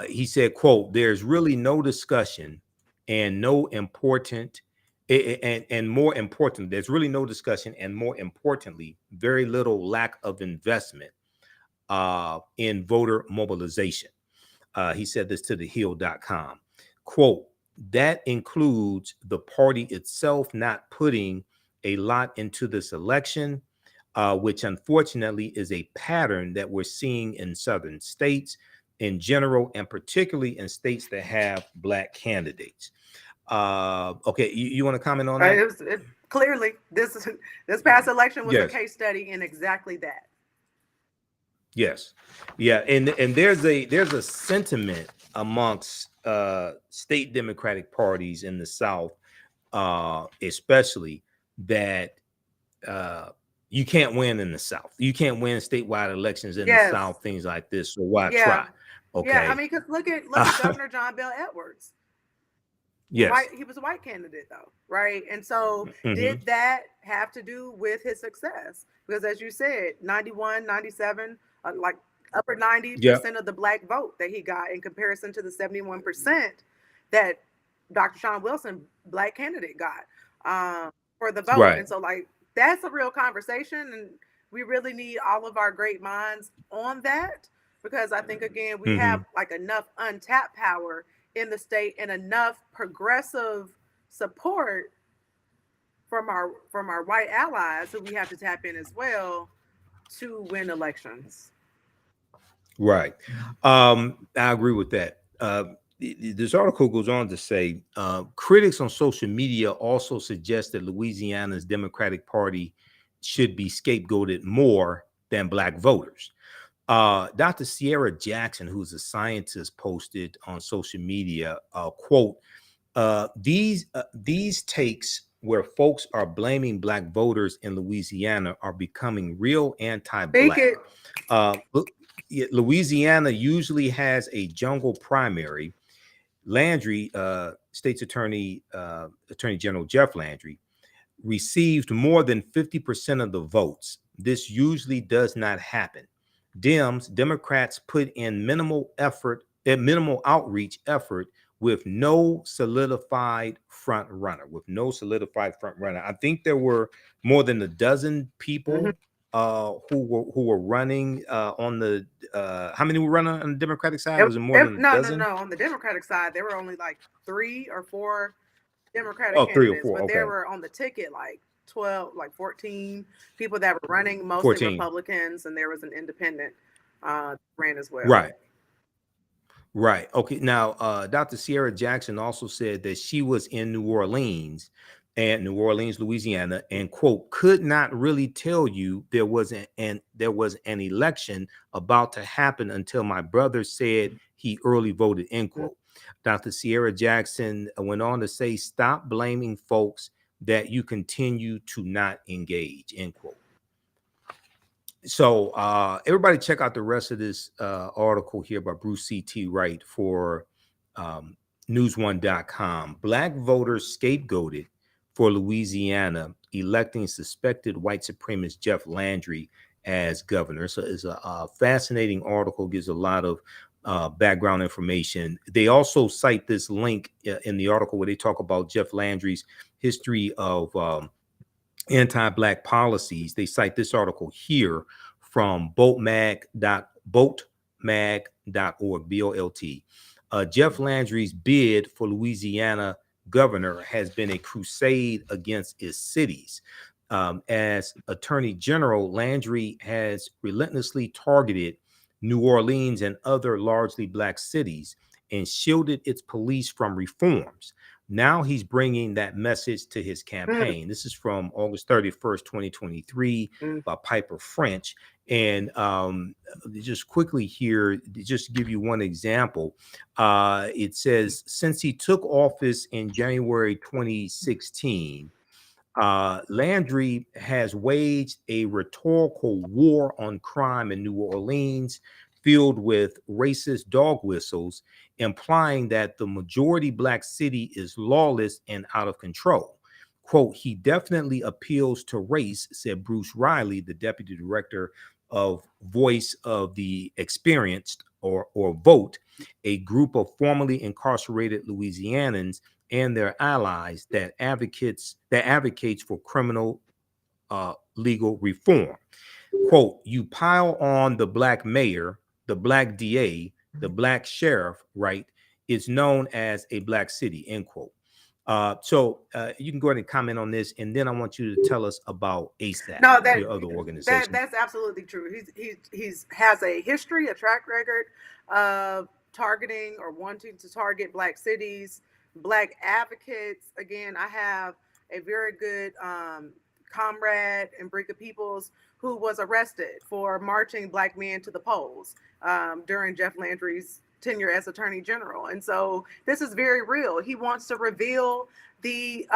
He said, quote, "There's really no discussion and no important and more important, there's really no discussion and more importantly, very little lack of investment in voter mobilization." He said this to thehill.com. Quote, "That includes the party itself not putting a lot into this election, which unfortunately is a pattern that we're seeing in southern states in general, and particularly in states that have black candidates." Okay, you want to comment on that? Clearly, this past election was a Yes. case study in exactly that. Yes. Yeah, and there's a sentiment amongst state Democratic parties in the South, especially that you can't win in the South. You can't win statewide elections in the South, things like this. So why try? Okay. Yeah, I mean, because look at Governor John Bel Edwards. Yes. He was a white candidate though, right? And so did that have to do with his success? Because as you said, 91, 97, like upper 90% of the black vote that he got in comparison to the 71% that Dr. Shawn Wilson, black candidate, got for the vote. Right. And so like that's a real conversation, and we really need all of our great minds on that, because I think again we have like enough untapped power in the state and enough progressive support from our white allies who we have to tap in as well to win elections. Right. I agree with that. This article goes on to say critics on social media also suggest that Louisiana's Democratic Party should be scapegoated more than black voters. Dr. Sierra Jackson, who's a scientist, posted on social media, quote, these takes where folks are blaming black voters in Louisiana are becoming real anti-black. Louisiana usually has a jungle primary. Landry, State's Attorney General Jeff Landry, received more than 50% of the votes. This usually does not happen. Democrats put in minimal outreach effort with no solidified front runner. I think there were more than a dozen people who were running on the. How many were running on the Democratic side? Was it more than a dozen? No. On the Democratic side, there were only like 3 or 4 Democratic candidates, 3 or 4, but there were on the ticket like 12, like 14 people that were running, mostly 14 Republicans, and there was an independent ran as well. Right. Okay. Now, Dr. Sierra Jackson also said that she was in New Orleans, Louisiana, and quote, could not really tell you there was an election about to happen until my brother said he early voted, end quote. Dr. Sierra Jackson went on to say, stop blaming folks that you continue to not engage, end quote. So everybody check out the rest of this article here by Bruce CT Wright for newsone.com. Black voters scapegoated for Louisiana electing suspected white supremacist Jeff Landry as governor. So it's a fascinating article, gives a lot of background information. They also cite this link in the article where they talk about Jeff Landry's history of anti-black policies. They cite this article here from boltmag.org, BOLT. Jeff Landry's bid for Louisiana governor has been a crusade against its cities. As Attorney General, Landry has relentlessly targeted New Orleans and other largely black cities and shielded its police from reforms. Now he's bringing that message to his campaign. This is from August 31st, 2023 by Piper French. And just quickly here, just to give you one example, it says, since he took office in January 2016, Landry has waged a rhetorical war on crime in New Orleans, filled with racist dog whistles, implying that the majority black city is lawless and out of control. Quote, he definitely appeals to race, said Bruce Riley, the deputy director of Voice of the Experienced, or VOTE, a group of formerly incarcerated Louisianans and their allies that advocates for criminal legal reform. Quote, you pile on the black mayor, the black DA, the black sheriff, right? It's known as a black city, end quote. So you can go ahead and comment on this, and then I want you to tell us about ASAP, No, your other organization. that's absolutely true. He's has a history, a track record of targeting or wanting to target black cities, black advocates. Again, I have a very good comrade in Brika Peoples who was arrested for marching black men to the polls during Jeff Landry's tenure as Attorney General. And so this is very real. He wants to reveal the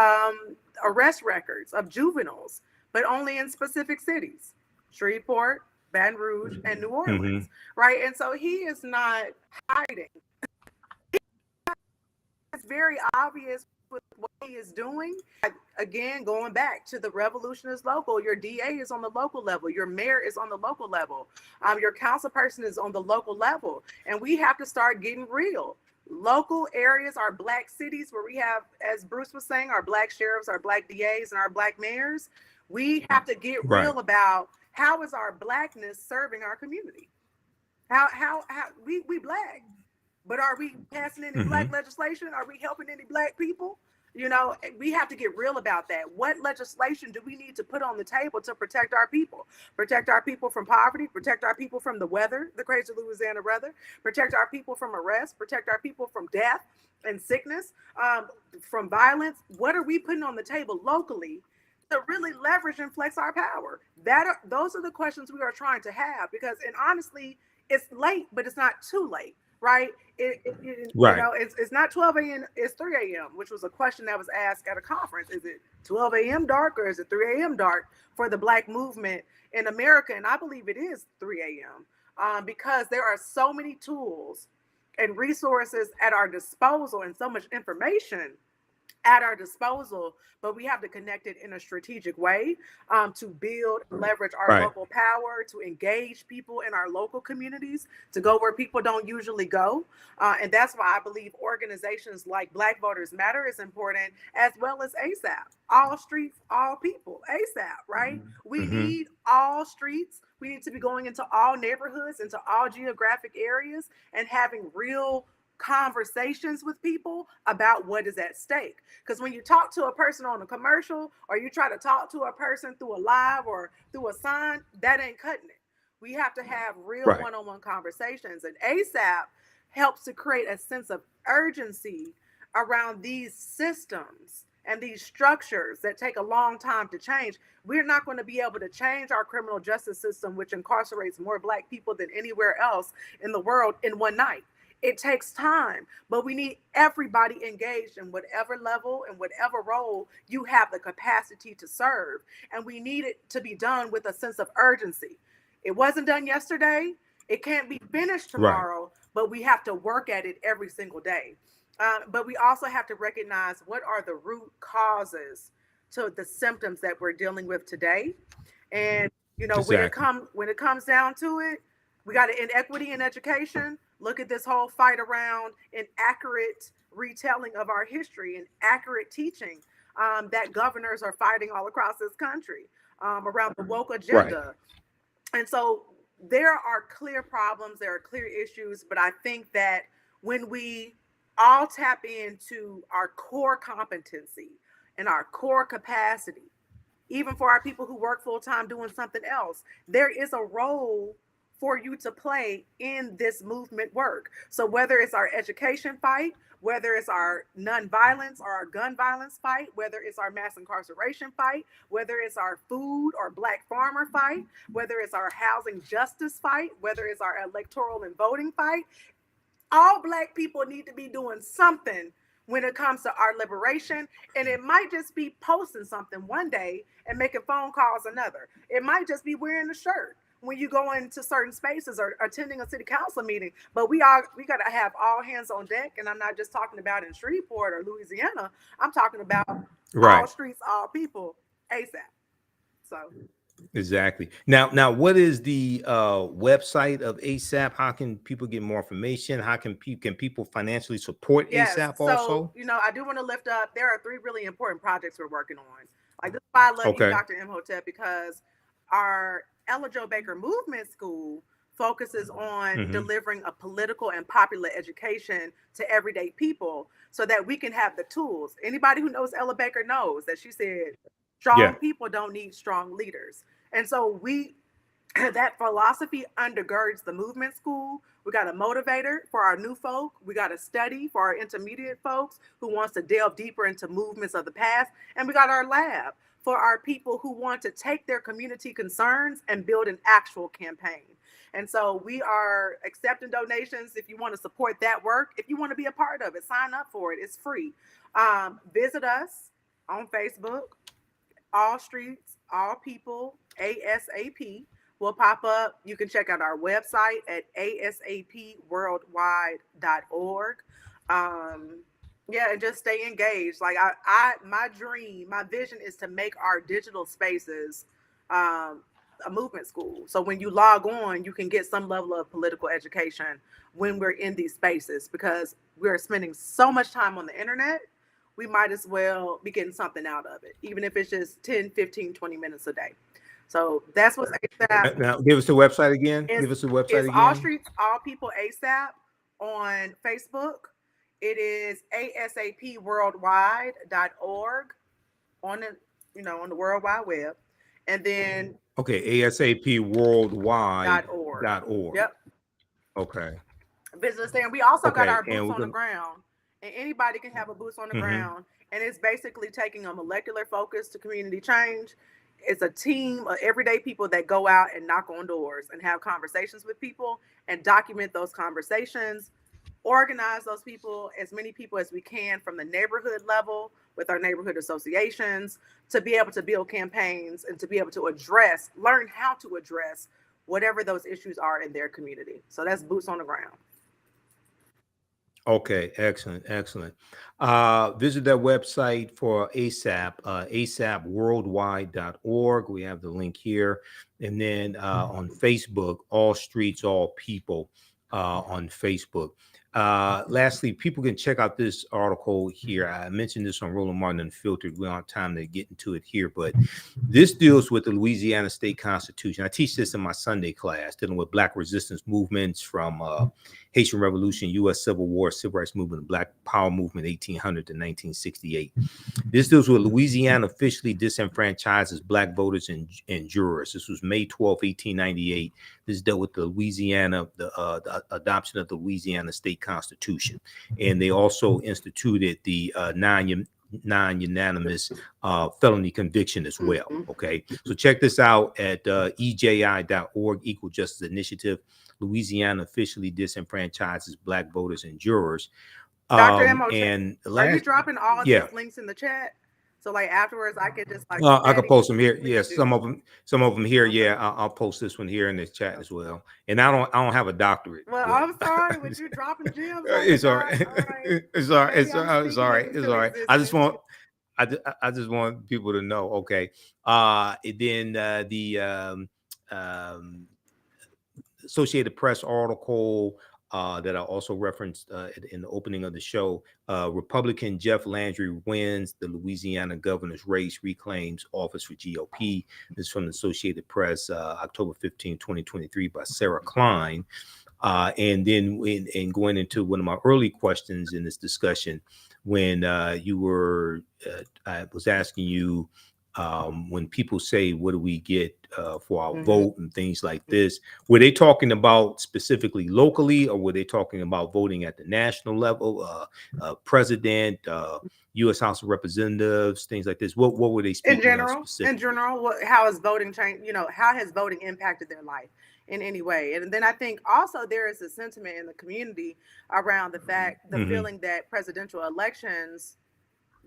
arrest records of juveniles, but only in specific cities: Shreveport, Baton Rouge, and New Orleans, right? And so he is not hiding. It's very obvious with what he is doing. Again, going back to the revolution is local. Your DA is on the local level. Your mayor is on the local level. Your council person is on the local level. And we have to start getting real. Local areas are black cities where we have, as Bruce was saying, our black sheriffs, our black DAs, and our black mayors. We have to get real about how is our blackness serving our community. How we black, but are we passing any black legislation? Are we helping any black people? You know, we have to get real about that. What legislation do we need to put on the table to protect our people? Protect our people from poverty, protect our people from the weather, the crazy Louisiana weather, protect our people from arrest, protect our people from death and sickness, from violence. What are we putting on the table locally to really leverage and flex our power? Those are the questions we are trying to have, because, and honestly, it's late, but it's not too late. Right. You know, it's not 12 a.m. It's 3 a.m., which was a question that was asked at a conference. Is it 12 a.m. dark or is it 3 a.m. dark for the black movement in America? And I believe it is 3 a.m. Because there are so many tools and resources at our disposal and so much information at our disposal, but we have to connect it in a strategic way to build, leverage our local power, to engage people in our local communities, to go where people don't usually go. And that's why I believe organizations like Black Voters Matter is important, as well as ASAP, all streets, all people, ASAP, right? We need all streets. We need to be going into all neighborhoods, into all geographic areas, and having real conversations with people about what is at stake. Because when you talk to a person on a commercial, or you try to talk to a person through a live or through a sign, that ain't cutting it. We have to have real one-on-one conversations, and ASAP helps to create a sense of urgency around these systems and these structures that take a long time to change. We're not going to be able to change our criminal justice system, which incarcerates more black people than anywhere else in the world, in one night. It takes time, but we need everybody engaged in whatever level and whatever role you have the capacity to serve. And we need it to be done with a sense of urgency. It wasn't done yesterday. It can't be finished tomorrow, but we have to work at it every single day. But we also have to recognize what are the root causes to the symptoms that we're dealing with today. And, you know, when it comes down to it, we got an inequity in education. Look at this whole fight around inaccurate retelling of our history and accurate teaching that governors are fighting all across this country around the woke agenda. And so there are clear problems, there are clear issues, but I think that when we all tap into our core competency and our core capacity, even for our people who work full time doing something else, there is a role for you to play in this movement work. So whether it's our education fight, whether it's our nonviolence or our gun violence fight, whether it's our mass incarceration fight, whether it's our food or black farmer fight, whether it's our housing justice fight, whether it's our electoral and voting fight, all black people need to be doing something when it comes to our liberation. And it might just be posting something one day and making phone calls another. It might just be wearing a shirt. when you go into certain spaces or attending a city council meeting. But we got to have all hands on deck, and I'm not just talking about in Shreveport or Louisiana. I'm talking about all Right. streets, all people, ASAP. So Exactly. Now, what is the website of ASAP? How can people get more information? How can people financially support yes, ASAP so also? I do want to lift up. There are 3 really important projects we're working on. Like, this is why I love you, Okay. Dr. Imhotep, because our Ella Jo Baker Movement School focuses on Hmm. delivering a political and popular education to everyday people so that we can have the tools. Anybody who knows Ella Baker knows that she said strong Yeah. people don't need strong leaders. And so that philosophy undergirds the movement school. We got a motivator for our new folk. We got a study for our intermediate folks who wants to delve deeper into movements of the past. And we got our lab for our people who want to take their community concerns and build an actual campaign. And so we are accepting donations if you want to support that work. If you want to be a part of it, sign up for it. It's free. Visit us on Facebook. All Streets, All People, ASAP will pop up. You can check out our website at asapworldwide.org. Yeah, and just stay engaged. Like, my dream, my vision is to make our digital spaces a movement school. So when you log on, you can get some level of political education when we're in these spaces, because we're spending so much time on the internet. We might as well be getting something out of it, even if it's just 10, 15, 20 minutes a day. So that's what's ASAP. Now, give us the website again. It's, Give us the website it's All again. Streets, All People ASAP on Facebook. It is asapworldwide.org on the on the World Wide Web. And then Okay, asapworldwide.org. .org. Yep. Okay. Visit us there. And we also got Okay. our And boots we're on the gonna. ground. And anybody can have a boots on the ground. And it's basically taking a molecular focus to community change. It's a team of everyday people that go out and knock on doors and have conversations with people and document those conversations, organize those people, as many people as we can from the neighborhood level with our neighborhood associations, to be able to build campaigns and to be able to learn how to address whatever those issues are in their community. So that's boots on the ground. Okay, excellent. Visit that website for ASAP, asapworldwide.org. We have the link here. And then on Facebook, All Streets, All People on Facebook. Lastly, people can check out this article here. I mentioned this on Roland Martin Unfiltered. We don't have time to get into it here, but this deals with the Louisiana State Constitution. I teach this in my Sunday class, dealing with Black resistance movements from Haitian Revolution, U.S. Civil War, Civil Rights Movement, Black Power Movement, 1800 to 1968. This deals with Louisiana officially disenfranchises Black voters and jurors. This was May 12, 1898. This dealt with the adoption of the Louisiana State Constitution. And they also instituted the non-unanimous felony conviction as well. Okay, so check this out at eji.org, Equal Justice Initiative. Louisiana officially disenfranchises Black voters and jurors. Dr. Imhotep, and are you dropping all yeah, these links in the chat? So like afterwards, I could just like I could post them here. Please Yes, do. some of them here. Okay. Yeah, I'll post this one here in this chat as well. And I don't have a doctorate. Well, but I'm sorry, but you're dropping gems. It's all right. It's all right. It's all right. It's all right. I just want people to know. Okay. Then the Associated Press article that I also referenced in the opening of the show. Republican Jeff Landry wins the Louisiana governor's race, reclaims office for GOP. This is from the Associated Press, October 15, 2023, by Sarah Klein. And then going into one of my early questions in this discussion, when I was asking you, when people say, what do we get for our vote and things like this, were they talking about specifically locally, or were they talking about voting at the national level, president, U.S. House of Representatives, things like this? What were they speaking of specifically? In general, how is voting changed? How has voting impacted their life in any way? And then I think also there is a sentiment in the community around the fact, the feeling that presidential elections,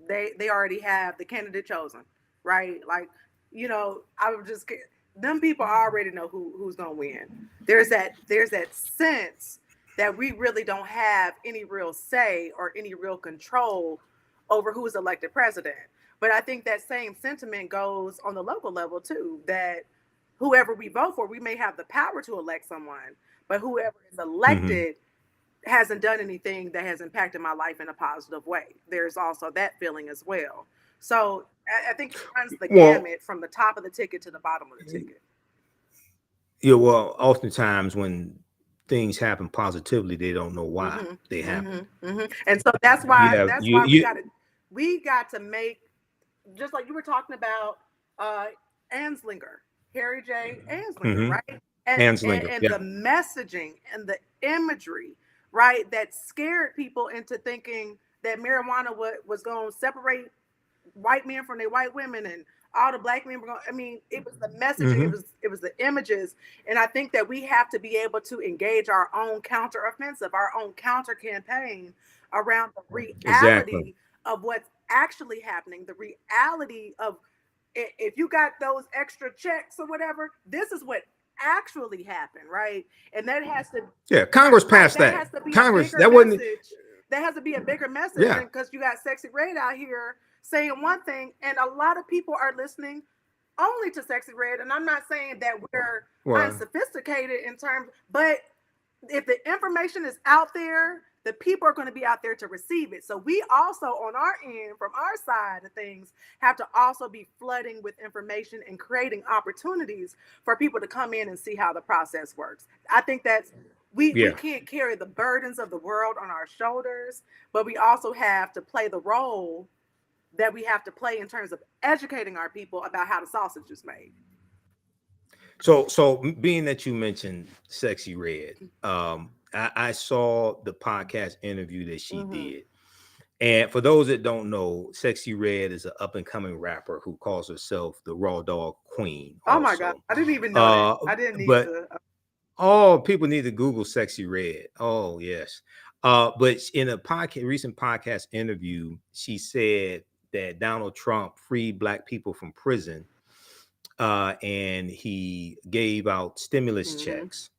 they already have the candidate chosen. Right? Like, I would just, them people already know who's gonna win. There's that sense that we really don't have any real say or any real control over who's elected president. But I think that same sentiment goes on the local level too, that whoever we vote for, we may have the power to elect someone, but whoever is elected hasn't done anything that has impacted my life in a positive way. There's also that feeling as well. So I think it runs the gamut from the top of the ticket to the bottom of the ticket. Yeah, well, oftentimes when things happen positively, they don't know why they happen. And so that's why we got to make, just like you were talking about, Anslinger, Harry J. Anslinger, right? And the messaging and the imagery, right, that scared people into thinking that marijuana was going to separate white men from their white women, and all the black men were going. I mean, it was the messaging, it was the images, and I think that we have to be able to engage our own counteroffensive, our own counter campaign around the reality of what's actually happening, the reality of if you got those extra checks or whatever, this is what actually happened, right? And that has to Congress passed that. Congress, that wasn't. That has to be a bigger message, because you got Sexy Red out here saying one thing, and a lot of people are listening only to Sexy Red. And I'm not saying that we're unsophisticated in terms, but if the information is out there, the people are going to be out there to receive it. So we also, on our end, from our side of things, have to also be flooding with information and creating opportunities for people to come in and see how the process works. I think that's, we can't carry the burdens of the world on our shoulders, but we also have to play the role that we have to play in terms of educating our people about how the sausage is made. So being that you mentioned Sexy Red, I saw the podcast interview that she did. And for those that don't know, Sexy Red is an up-and-coming rapper who calls herself the Raw Dog Queen. Oh my God. I didn't even know that. I didn't need to. Oh, people need to Google Sexy Red. Oh, yes. But in a recent podcast interview, she said that Donald Trump freed Black people from prison, and he gave out stimulus checks.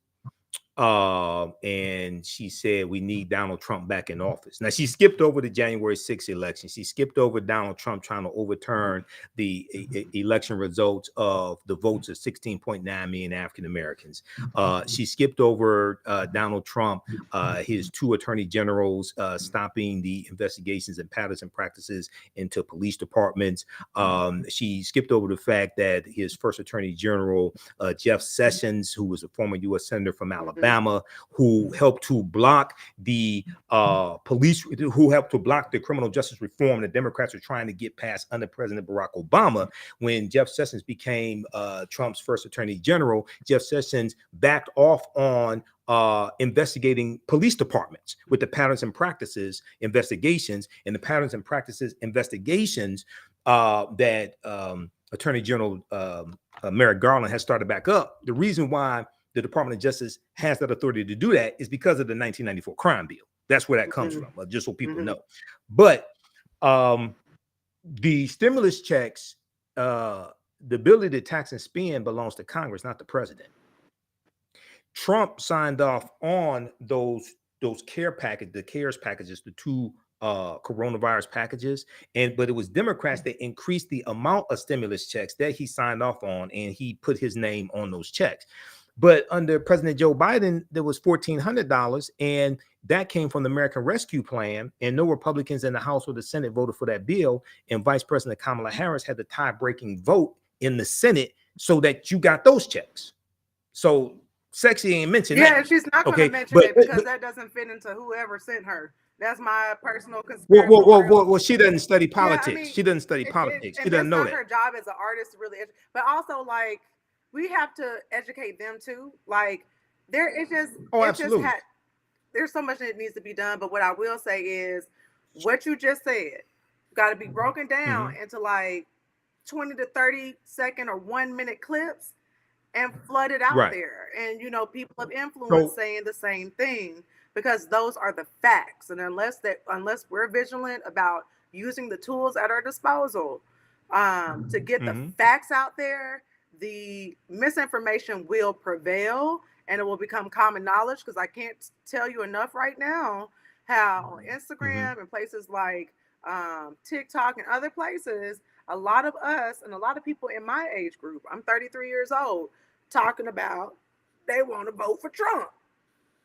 And she said we need Donald Trump back in office. Now, she skipped over the January 6th election. She skipped over Donald Trump trying to overturn the election results of the votes of 16.9 million African Americans. She skipped over Donald Trump, his two attorney generals stopping the investigations and patterns and practices into police departments. She skipped over the fact that his first attorney general, Jeff Sessions, who was a former U.S. senator from Alabama, who helped to block the the criminal justice reform that Democrats were trying to get passed under President Barack Obama. When Jeff Sessions became Trump's first attorney general, Jeff Sessions backed off on investigating police departments with the patterns and practices investigations, and the patterns and practices investigations that Attorney General Merrick Garland has started back up. The reason why the Department of Justice has that authority to do that is because of the 1994 crime bill. That's where that comes from, just so people know. But the stimulus checks, the ability to tax and spend belongs to Congress, not the president. Trump signed off on those care package, the CARES packages, the two coronavirus packages, but it was Democrats that increased the amount of stimulus checks that he signed off on, and he put his name on those checks. But under President Joe Biden, there was $1,400, and that came from the American Rescue Plan, and no Republicans in the House or the Senate voted for that bill, and Vice President Kamala Harris had the tie-breaking vote in the Senate so that you got those checks. So Sexy ain't mentioned that. Yeah, she's not going to mention it because that doesn't fit into whoever sent her. That's my personal conspiracy. Well, she doesn't study politics. I mean, she doesn't study politics. She doesn't know that. Her job as an artist to really, but also like we have to educate them too. Like absolutely. There's so much that needs to be done. But what I will say is what you just said got to be broken down into like 20 to 30 second or 1 minute clips and flooded out there. And, people of influence saying the same thing, because those are the facts. And unless we're vigilant about using the tools at our disposal to get the facts out there, the misinformation will prevail and it will become common knowledge, because I can't tell you enough right now how Instagram and places like TikTok and other places, a lot of us and a lot of people in my age group, I'm 33 years old, talking about they want to vote for Trump.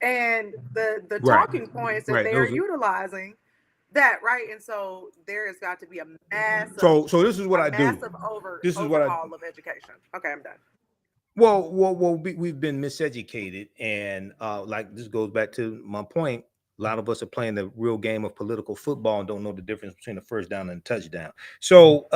And the talking points that they are utilizing that, right? And so there has got to be a massive so this is what I do. This is overhaul of education. Okay, I'm done. Well, we've been miseducated, and like this goes back to my point. A lot of us are playing the real game of political football and don't know the difference between a first down and a touchdown. So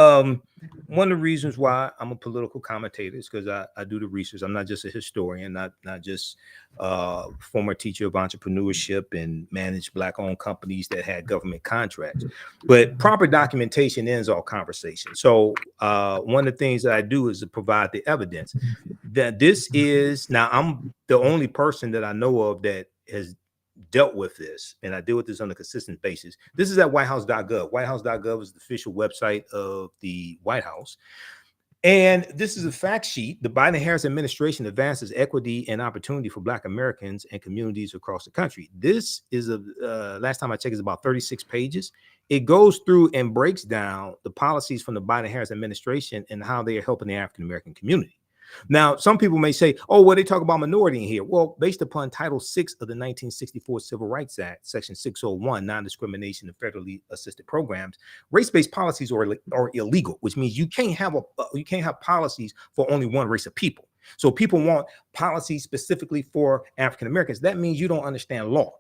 one of the reasons why I'm a political commentator is because I do the research. I'm not just a historian, not just former teacher of entrepreneurship and managed Black-owned companies that had government contracts. But proper documentation ends all conversation. So one of the things that I do is to provide the evidence that this is, now I'm the only person that I know of that has dealt with this, and I deal with this on a consistent basis. This is at whitehouse.gov. Whitehouse.gov is the official website of the White House. And this is a fact sheet. The Biden-Harris administration advances equity and opportunity for Black Americans and communities across the country. This is last time I checked, is about 36 pages. It goes through and breaks down the policies from the Biden-Harris administration and how they are helping the African-American community. Now, some people may say, oh, well, they talk about minority in here. Well, based upon Title VI of the 1964 Civil Rights Act, Section 601, non-discrimination in federally assisted programs, race-based policies are illegal, which means you can't have policies for only one race of people. So people want policies specifically for African Americans. That means you don't understand law.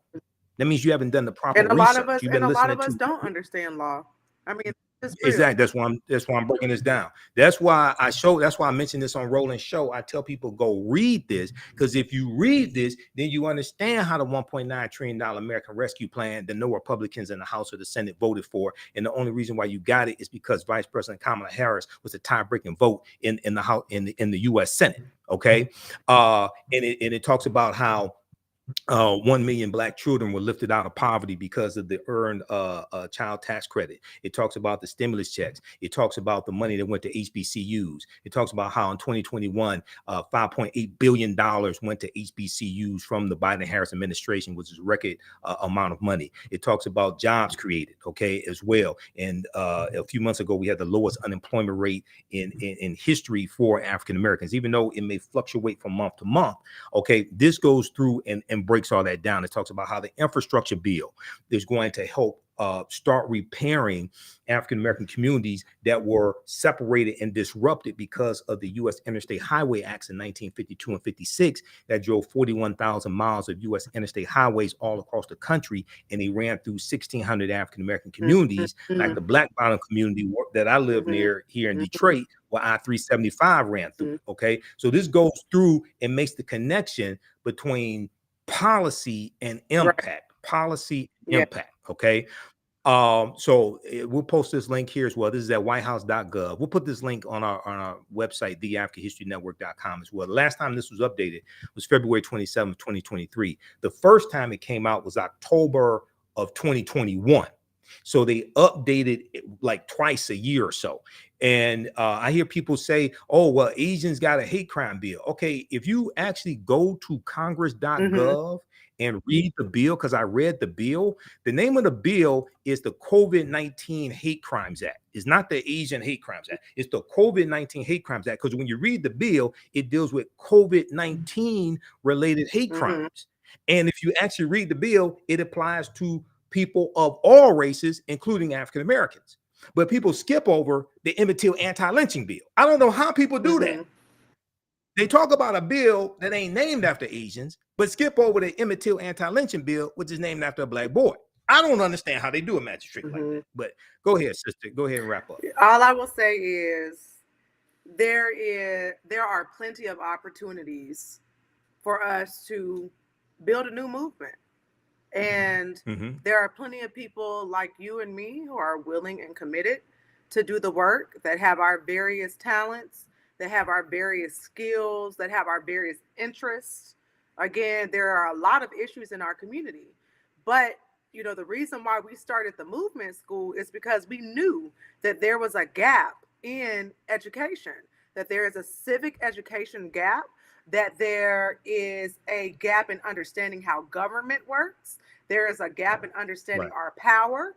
That means you haven't done the proper research. And a lot of us don't understand law. I mean, exactly. That's why I'm breaking this down. That's why I mentioned this on Roland's show. I tell people, go read this, because if you read this, then you understand how the $1.9 trillion American Rescue Plan that no Republicans in the House or the Senate voted for. And the only reason why you got it is because Vice President Kamala Harris was a tie-breaking vote in the House, in the US Senate. Okay. And it talks about how 1 million Black children were lifted out of poverty because of the earned child tax credit. It talks about the stimulus checks. It talks about the money that went to HBCUs. It talks about how in 2021, $5.8 billion went to HBCUs from the Biden-Harris administration, which is a record amount of money. It talks about jobs created, okay, as well. And a few months ago, we had the lowest unemployment rate in history for African Americans, even though it may fluctuate from month to month. Okay, this goes through and breaks all that down. It talks about how the infrastructure bill is going to help start repairing African-American communities that were separated and disrupted because of the U.S. Interstate Highway Acts in 1952 and 56 that drove 41,000 miles of U.S. interstate highways all across the country, and they ran through 1,600 African-American communities, like the Black Bottom community that I live near here in Detroit, where I-375 ran through. Okay, so this goes through and makes the connection between policy and impact. Impact. Okay. So we'll post this link here as well. This is at whitehouse.gov. We'll put this link on our website, theafricanhistorynetwork.com as well. The last time this was updated was February 27th, 2023. The first time it came out was October of 2021. So they updated it like twice a year or so. And I hear people say, oh, well, Asians got a hate crime bill. Okay, if you actually go to congress.gov and read the bill, because I read the bill, the name of the bill is the COVID-19 Hate Crimes Act. It's not the Asian Hate Crimes Act. It's the COVID-19 Hate Crimes Act, because when you read the bill, it deals with COVID-19 related hate crimes. And if you actually read the bill, it applies to people of all races, including African Americans. But people skip over the Emmett Till anti-lynching bill. I don't know how people do that. They talk about a bill that ain't named after Asians, but skip over the Emmett Till anti-lynching bill, which is named after a Black boy. I don't understand how they do a magic trick like that. But go ahead, sister. Go ahead and wrap up. All I will say is there are plenty of opportunities for us to build a new movement. And there are plenty of people like you and me who are willing and committed to do the work, that have our various talents, that have our various skills, that have our various interests. Again, there are a lot of issues in our community. But, you know, the reason why we started the movement school is because we knew that there was a gap in education, that there is a civic education gap, that there is a gap in understanding how government works. There is a gap in understanding Right. our power.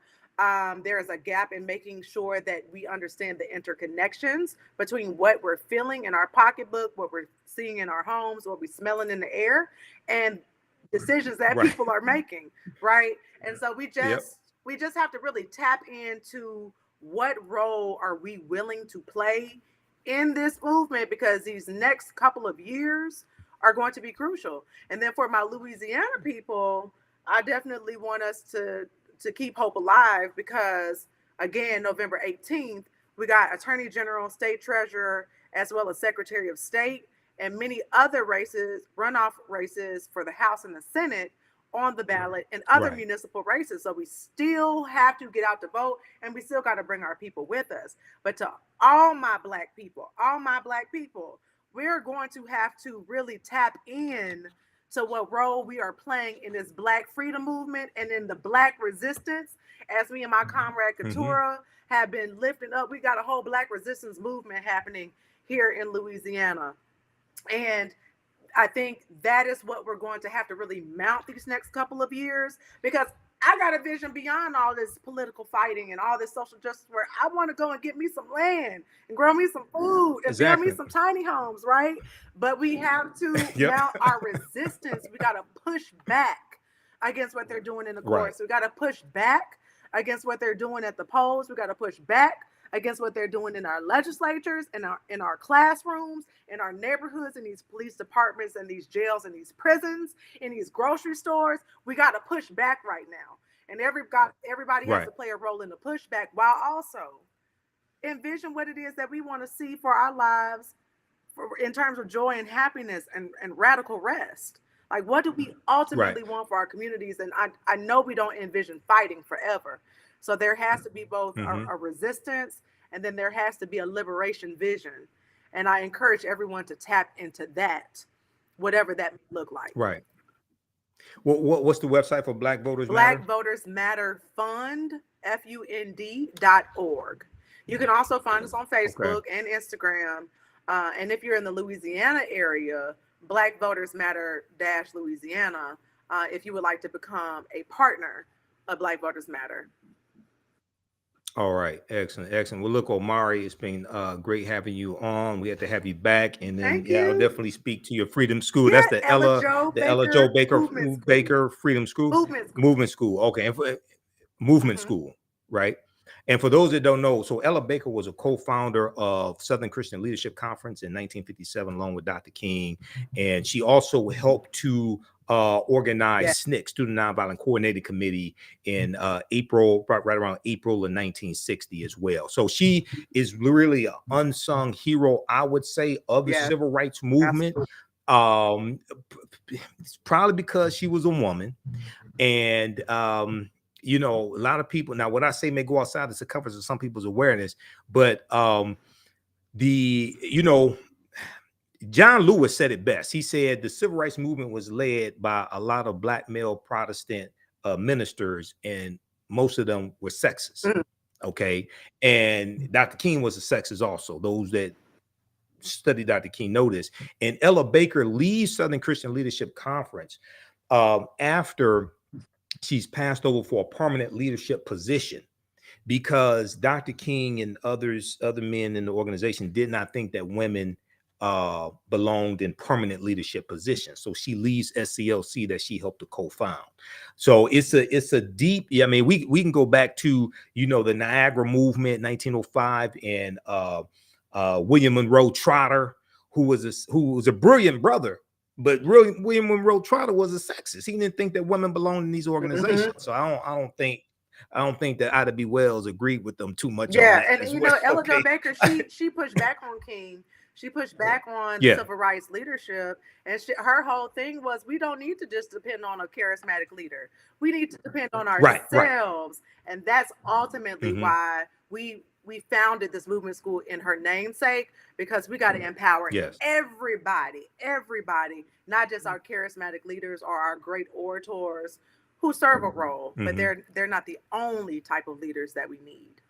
There is a gap in making sure that we understand the interconnections between what we're feeling in our pocketbook, what we're seeing in our homes, what we're smelling in the air, and decisions that Right. people are making, right? And so Yep. we just have to really tap into what role are we willing to play in this movement, because these next couple of years are going to be crucial. And then for my Louisiana people, I definitely want us to keep hope alive, because again, November 18th, we got Attorney General, State Treasurer, as well as Secretary of State, and many other races, runoff races for the House and the Senate on the ballot, and other Right. municipal races. So we still have to get out to vote, and we still got to bring our people with us. But to all my black people, we're going to have to really tap in to what role we are playing in this Black freedom movement and in the Black resistance. As me and my comrade Mm-hmm. Katura have been lifting up, we got a whole Black resistance movement happening here in Louisiana. And I think that is what we're going to have to really mount these next couple of years, because I got a vision beyond all this political fighting and all this social justice, where I want to go and get me some land and grow me some food and build me Exactly. some tiny homes, right? But we have to Yep. mount our resistance. We got to push back against what they're doing in the Right. courts. We got to push back against what they're doing at the polls. We got to push back against what they're doing in our legislatures, in our classrooms, in our neighborhoods, in these police departments, and these jails, and these prisons, in these grocery stores. We got to push back right now. And everybody has Right. to play a role in the pushback, while also envision what it is that we want to see for our lives, in terms of joy and happiness, and radical rest. Like, what do we Right. ultimately want for our communities? And I know we don't envision fighting forever. So there has to be both Mm-hmm. a resistance, and then there has to be a liberation vision. And I encourage everyone to tap into that, whatever that may look like. Right. What's the website for Black Voters Black Matter? Voters Matter Fund, FUND.org. You can also find us on Okay. Facebook and Instagram. And if you're in the Louisiana area, Black Voters Matter Louisiana, if you would like to become a partner of Black Voters Matter. All right. Excellent. Excellent. Well, look, Omari, it's been great having you on. We had to have you back. And then, Thank yeah, I'll you. definitely speak to your Freedom School. Yeah, That's the Ella Joe Joe Baker Baker Movement School. Baker Freedom School. Movement School. Movement School. Okay. And for, Movement School, right? And for those that don't know, so Ella Baker was a co-founder of Southern Christian Leadership Conference in 1957, along with Dr. King. And she also helped to organize SNCC, Student Nonviolent Coordinating Committee, in April, right around April of 1960 as well. So she is really an unsung hero, I would say, of the civil rights movement. It's probably because she was a woman. And you know, a lot of people, now what I say may go outside the circumference of some people's awareness, but you know, John Lewis said it best. He said the civil rights movement was led by a lot of black male Protestant ministers, and most of them were sexist. Okay. And Dr. King was a sexist also. Those that study Dr. King know this. And Ella Baker leaves Southern Christian Leadership Conference after she's passed over for a permanent leadership position, because Dr. King and other men in the organization did not think that women belonged in permanent leadership positions. So she leaves SCLC that she helped to co-found. So it's a deep, I mean, we can go back to, you know, the Niagara movement, 1905, and William Monroe Trotter, who was a brilliant brother. But really, William Monroe Trotter was a sexist. He didn't think that women belonged in these organizations. So I don't think that Ida B. Wells agreed with them too much on that. And you know, Ella Joe Baker, she pushed back on King. She pushed back on civil rights leadership, and her whole thing was, we don't need to just depend on a charismatic leader. We need to depend on ourselves, and that's ultimately why we founded this movement school in her namesake, because we got to empower everybody, not just our charismatic leaders or our great orators who serve a role, but they're not the only type of leaders that we need.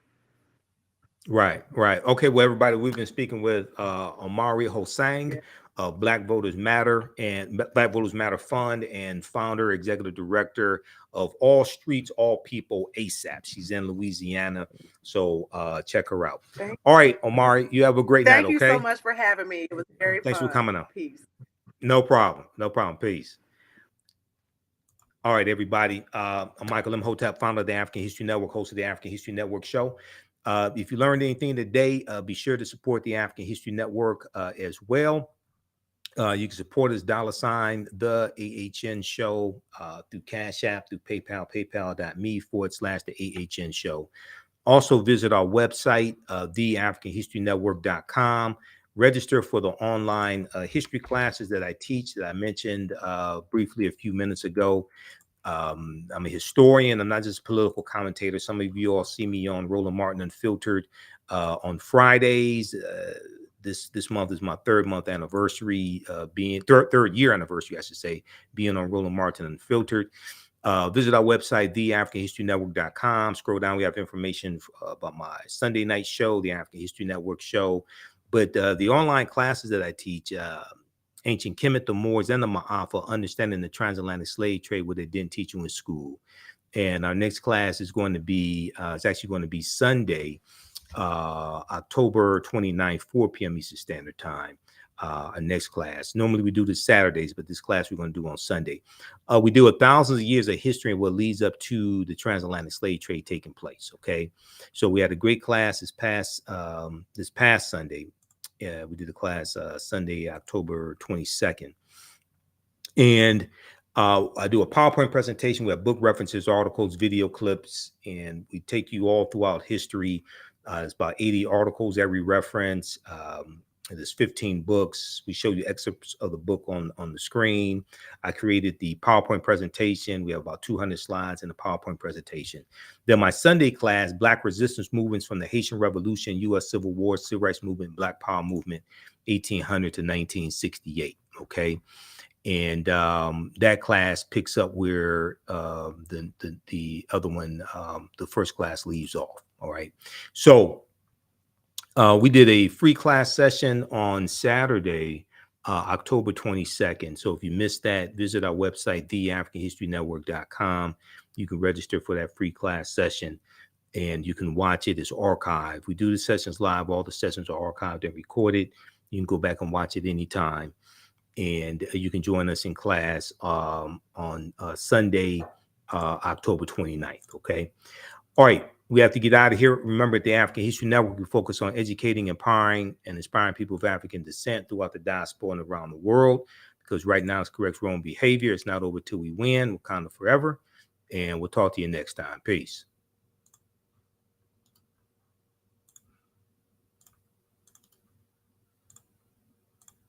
Right, right. Okay, well, everybody, we've been speaking with Omari Yeah. Hosang of Black Voters Matter and Black Voters Matter Fund, and founder, executive director of All Streets, All People ASAP. She's in Louisiana, so check her out. Thank, All right, Omari, you have a great night, thank you so okay? much for having me. It was very Thanks for fun. coming out. Peace. No problem. No problem. Peace. All right, everybody. I'm Michael Imhotep, founder of the African History Network, host of the African History Network show. If you learned anything today, be sure to support the African History Network as well. You can support us, $ the AHN show through Cash App, through PayPal, paypal.me/the AHN show. Also visit our website, theafricanhistorynetwork.com. Register for the online history classes that I teach that I mentioned briefly a few minutes ago. I'm a historian. I'm not just a political commentator. Some of you all see me on Roland Martin Unfiltered on Fridays. This month is my third anniversary, being third year anniversary, I should say, being on Roland Martin Unfiltered. Visit our website, theafricanhistorynetwork.com. Scroll down. We have information about my Sunday night show, the African History Network show. But the online classes that I teach, Ancient Kemet, the Moors, and the Ma'afa, understanding the transatlantic slave trade, what they didn't teach you in school. And our next class is going to be, it's actually going to be Sunday, October 29th, 4 p.m. Eastern Standard Time. Our next class. Normally we do this Saturdays, but this class we're going to do on Sunday. We do thousands of years of history and what leads up to the transatlantic slave trade taking place. Okay, so we had a great class this past Sunday. We did a class Sunday, October 22nd, and I do a PowerPoint presentation. We have book references, articles, video clips, and we take you all throughout history. It's about 80 articles, every reference. There's 15 books. We show you excerpts of the book on the screen. I created the PowerPoint presentation. We have about 200 slides in the PowerPoint presentation. Then my Sunday class, Black Resistance Movements from the Haitian Revolution, U.S. Civil War, Civil Rights Movement, Black Power Movement, 1800 to 1968. Okay. And that class picks up where the other one, the first class, leaves off. All right. So we did a free class session on Saturday, October 22nd. So if you missed that, visit our website, theafricanhistorynetwork.com. You can register for that free class session and you can watch it. It's archived. We do the sessions live. All the sessions are archived and recorded. You can go back and watch it anytime. And you can join us in class on Sunday, October 29th. Okay. All right. We have to get out of here. Remember, at the African History Network, we focus on educating, empowering, and inspiring people of African descent throughout the diaspora and around the world. Because right now it's correct wrong behavior. It's not over till we win. Wakanda forever. And we'll talk to you next time. Peace.